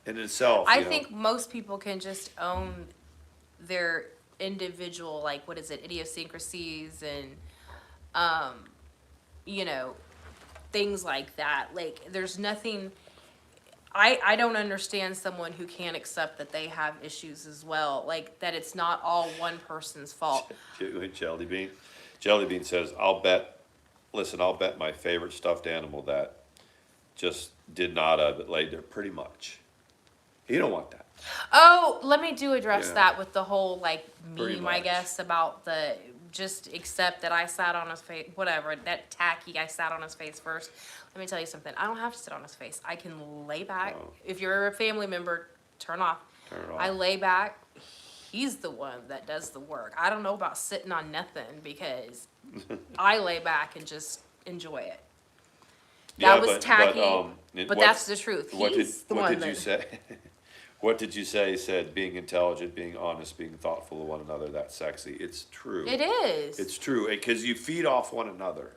in itself. I think most people can just own their individual, like, what is it, idiosyncrasies and, things like that. Like, there's nothing, I don't understand someone who can't accept that they have issues as well. Like, that it's not all one person's fault. Jelly Bean says, I'll bet my favorite stuffed animal that just did not but laid there pretty much. You don't want that. Oh, let me address Yeah. that with the whole, like, Pretty meme, I much. guess, about the, just accept that I sat on his face, whatever, that tacky, I sat on his face first. Let me tell you something, I don't have to sit on his face. I can lay back. Oh. If you're a family member, turn off. Turn it off. I lay back. He's the one that does the work. I don't know about sitting on nothing because I lay back and just enjoy it. That was tacky, but that's the truth. He's the one What did that. you say? What did you say? Said being intelligent, being honest, being thoughtful of one another. That's sexy. It's true. It is. It's true because you feed off one another.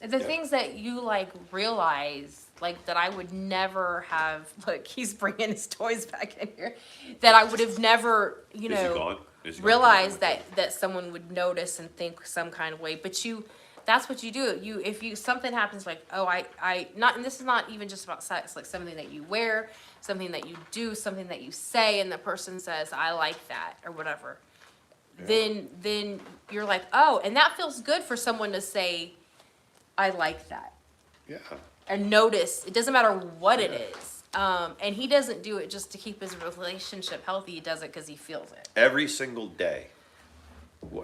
The Yeah. things that you like realize, like that I would never have. Look, he's bringing his toys back in here. That I would have never, Is he gone? Is he gone? realized that someone would notice and think some kind of way. But that's what you do. If something happens, like, oh, I not, and this is not even just about sex, like something that you wear, something that you do, something that you say, and the person says, I like that or whatever. Yeah. Then you're like, oh, and that feels good for someone to say. I like that. Yeah. And notice, it doesn't matter what it Yeah. is. And he doesn't do it just to keep his relationship healthy. He does it because he feels it. Every single day.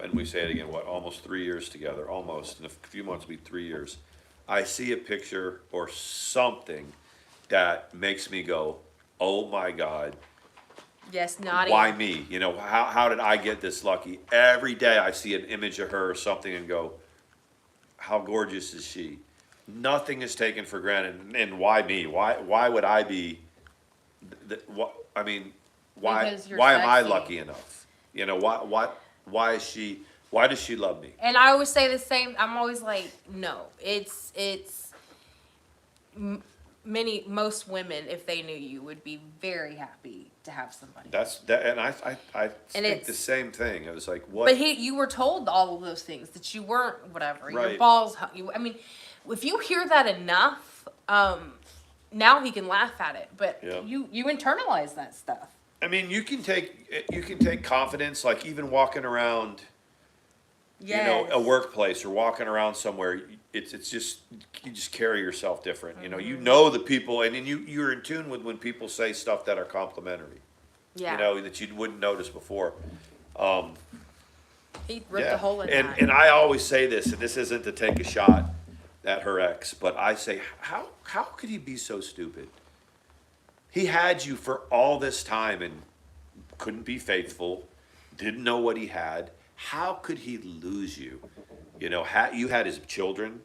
And we say it again, what, almost 3 years together, almost. In a few months, it'll be 3 years. I see a picture or something that makes me go, oh my God, Yes, naughty. why me? You know, how did I get this lucky? Every day I see an image of her or something and go, how gorgeous is she? Nothing is taken for granted. And why me? Why would I be, I mean, Because you're why am I sexy. lucky enough? You know, why does she love me? And I always say the same. I'm always like, no, most women, if they knew you, would be very happy to have somebody. And I think the it's- same thing. It was like, what? But you were told all of those things, that you weren't whatever. Your Right. balls. I mean, if you hear that enough, now he can laugh at it. But Yeah. you internalize that stuff. I mean, you can take confidence, like even walking around, you know, a workplace or walking around somewhere. It's just, you just carry yourself different. Mm-hmm. You know the people, and then you're in tune with when people say stuff that are complimentary. Yeah. You know, that you wouldn't notice before. He ripped Yeah. a hole in and that. and I always say this, and this isn't to take a shot at her ex, but I say, how could he be so stupid? He had you for all this time and couldn't be faithful, didn't know what he had. How could he lose you? You know, you had his children.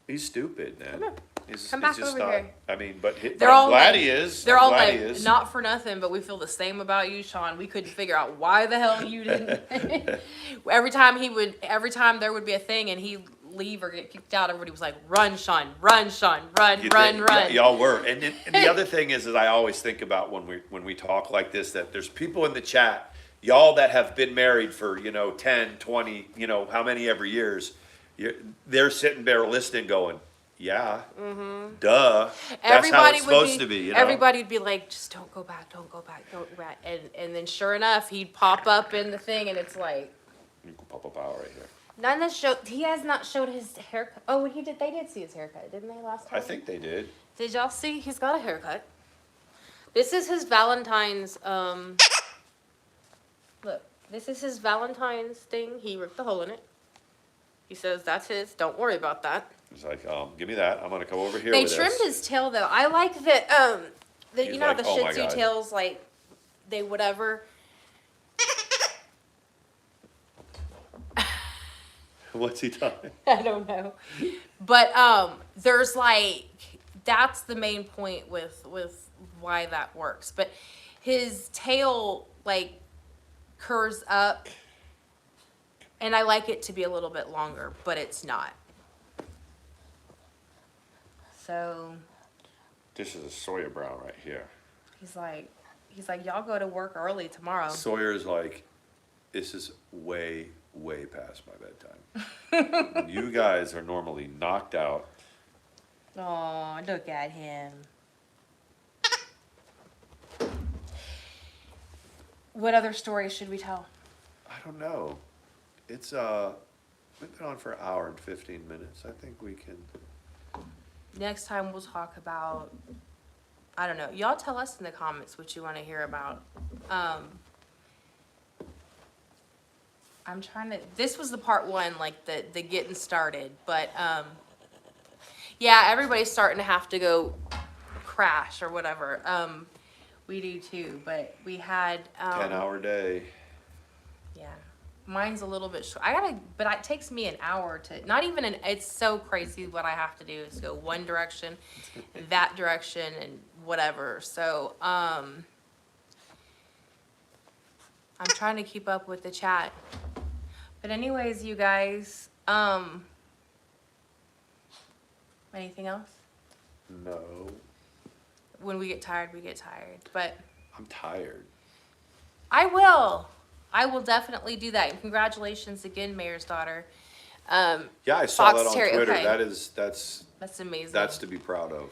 He's stupid, man. Come here. He's Come just back over not. here. I mean, but They're I'm all glad like, he is. They're I'm all glad like, he is. not for nothing, but we feel the same about you, Sean. We couldn't figure out why the hell you didn't. every time there would be a thing and he'd leave or get kicked out, everybody was like, run, Sean, run, Sean, run, You run, did. run. Y'all were. And the other thing is I always think about when we talk like this, that there's people in the chat, y'all that have been married for, 10, 20, how many ever years, they're sitting there listening going, yeah, duh. That's how it's supposed to be, Everybody would be like, just don't go back, don't go back, don't go back. And then sure enough, he'd pop up in the thing and it's like, You can pop up out right here. he has not showed his haircut. Oh, they did see his haircut, didn't they, last time? I think they did. Did y'all see? He's got a haircut. This is his Valentine's, look, this is his Valentine's thing. He ripped a hole in it. He says that's his. Don't worry about that. He's like, give me that. I'm gonna come over here They with trimmed this. his tail though. I like that. That He's you know how like, the "Oh Shih my Tzu God." tails like they whatever. What's he done? I don't know, but there's like that's the main point with why that works. But his tail like curves up, and I like it to be a little bit longer, but it's not. So This is a Sawyer Brown right here. he's like, y'all go to work early tomorrow. Sawyer's like, this is way, way past my bedtime. You guys are normally knocked out. Oh, look at him. What other stories should we tell? I don't know. It's we've been on for an hour and 15 minutes. I think we can. Next time we'll talk about, I don't know. Y'all tell us in the comments what you want to hear about. I'm trying to, this was the part one, like the getting started, but yeah, everybody's starting to have to go crash or whatever. We do too, but we had 10-hour day. yeah, mine's a little bit short. But it takes me an hour to, not even it's so crazy what I have to do is go one direction, that direction, and whatever. So, I'm trying to keep up with the chat. But anyways, you guys, anything else? No, When we get tired, we get tired. But I'm tired. I will definitely do that. And congratulations again, Mayor's daughter. Yeah, I saw Fox that on Terrier, Twitter. okay. That's amazing. That's to be proud of.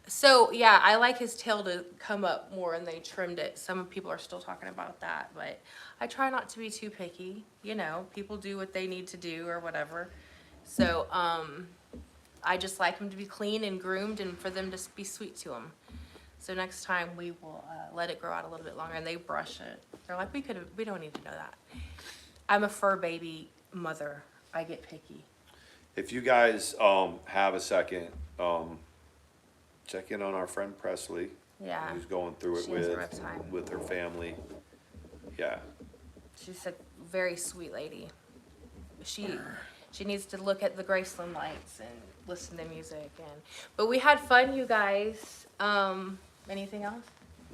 So yeah, I like his tail to come up more, and they trimmed it. Some people are still talking about that, but I try not to be too picky. You know, people do what they need to do or whatever. So, I just like them to be clean and groomed and for them to be sweet to them. So next time we will let it grow out a little bit longer, and they brush it. They're like, we don't need to know that. I'm a fur baby mother. I get picky. If you guys have a second, check in on our friend Presley. Yeah. Who's going through it She has a rough time. with her family. Yeah. She's a very sweet lady. She needs to look at the Graceland lights and listen to music but we had fun, you guys. Anything else?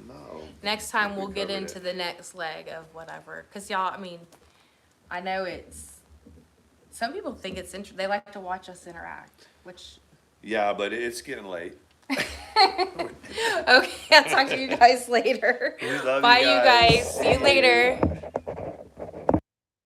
No. Next time We we'll get covered into it. the next leg of whatever. Cause y'all, I mean, I know some people think it's interesting. They like to watch us interact, which. Yeah, but it's getting late. Okay, I'll talk to you guys later. We love you Bye, you guys. guys. See you later.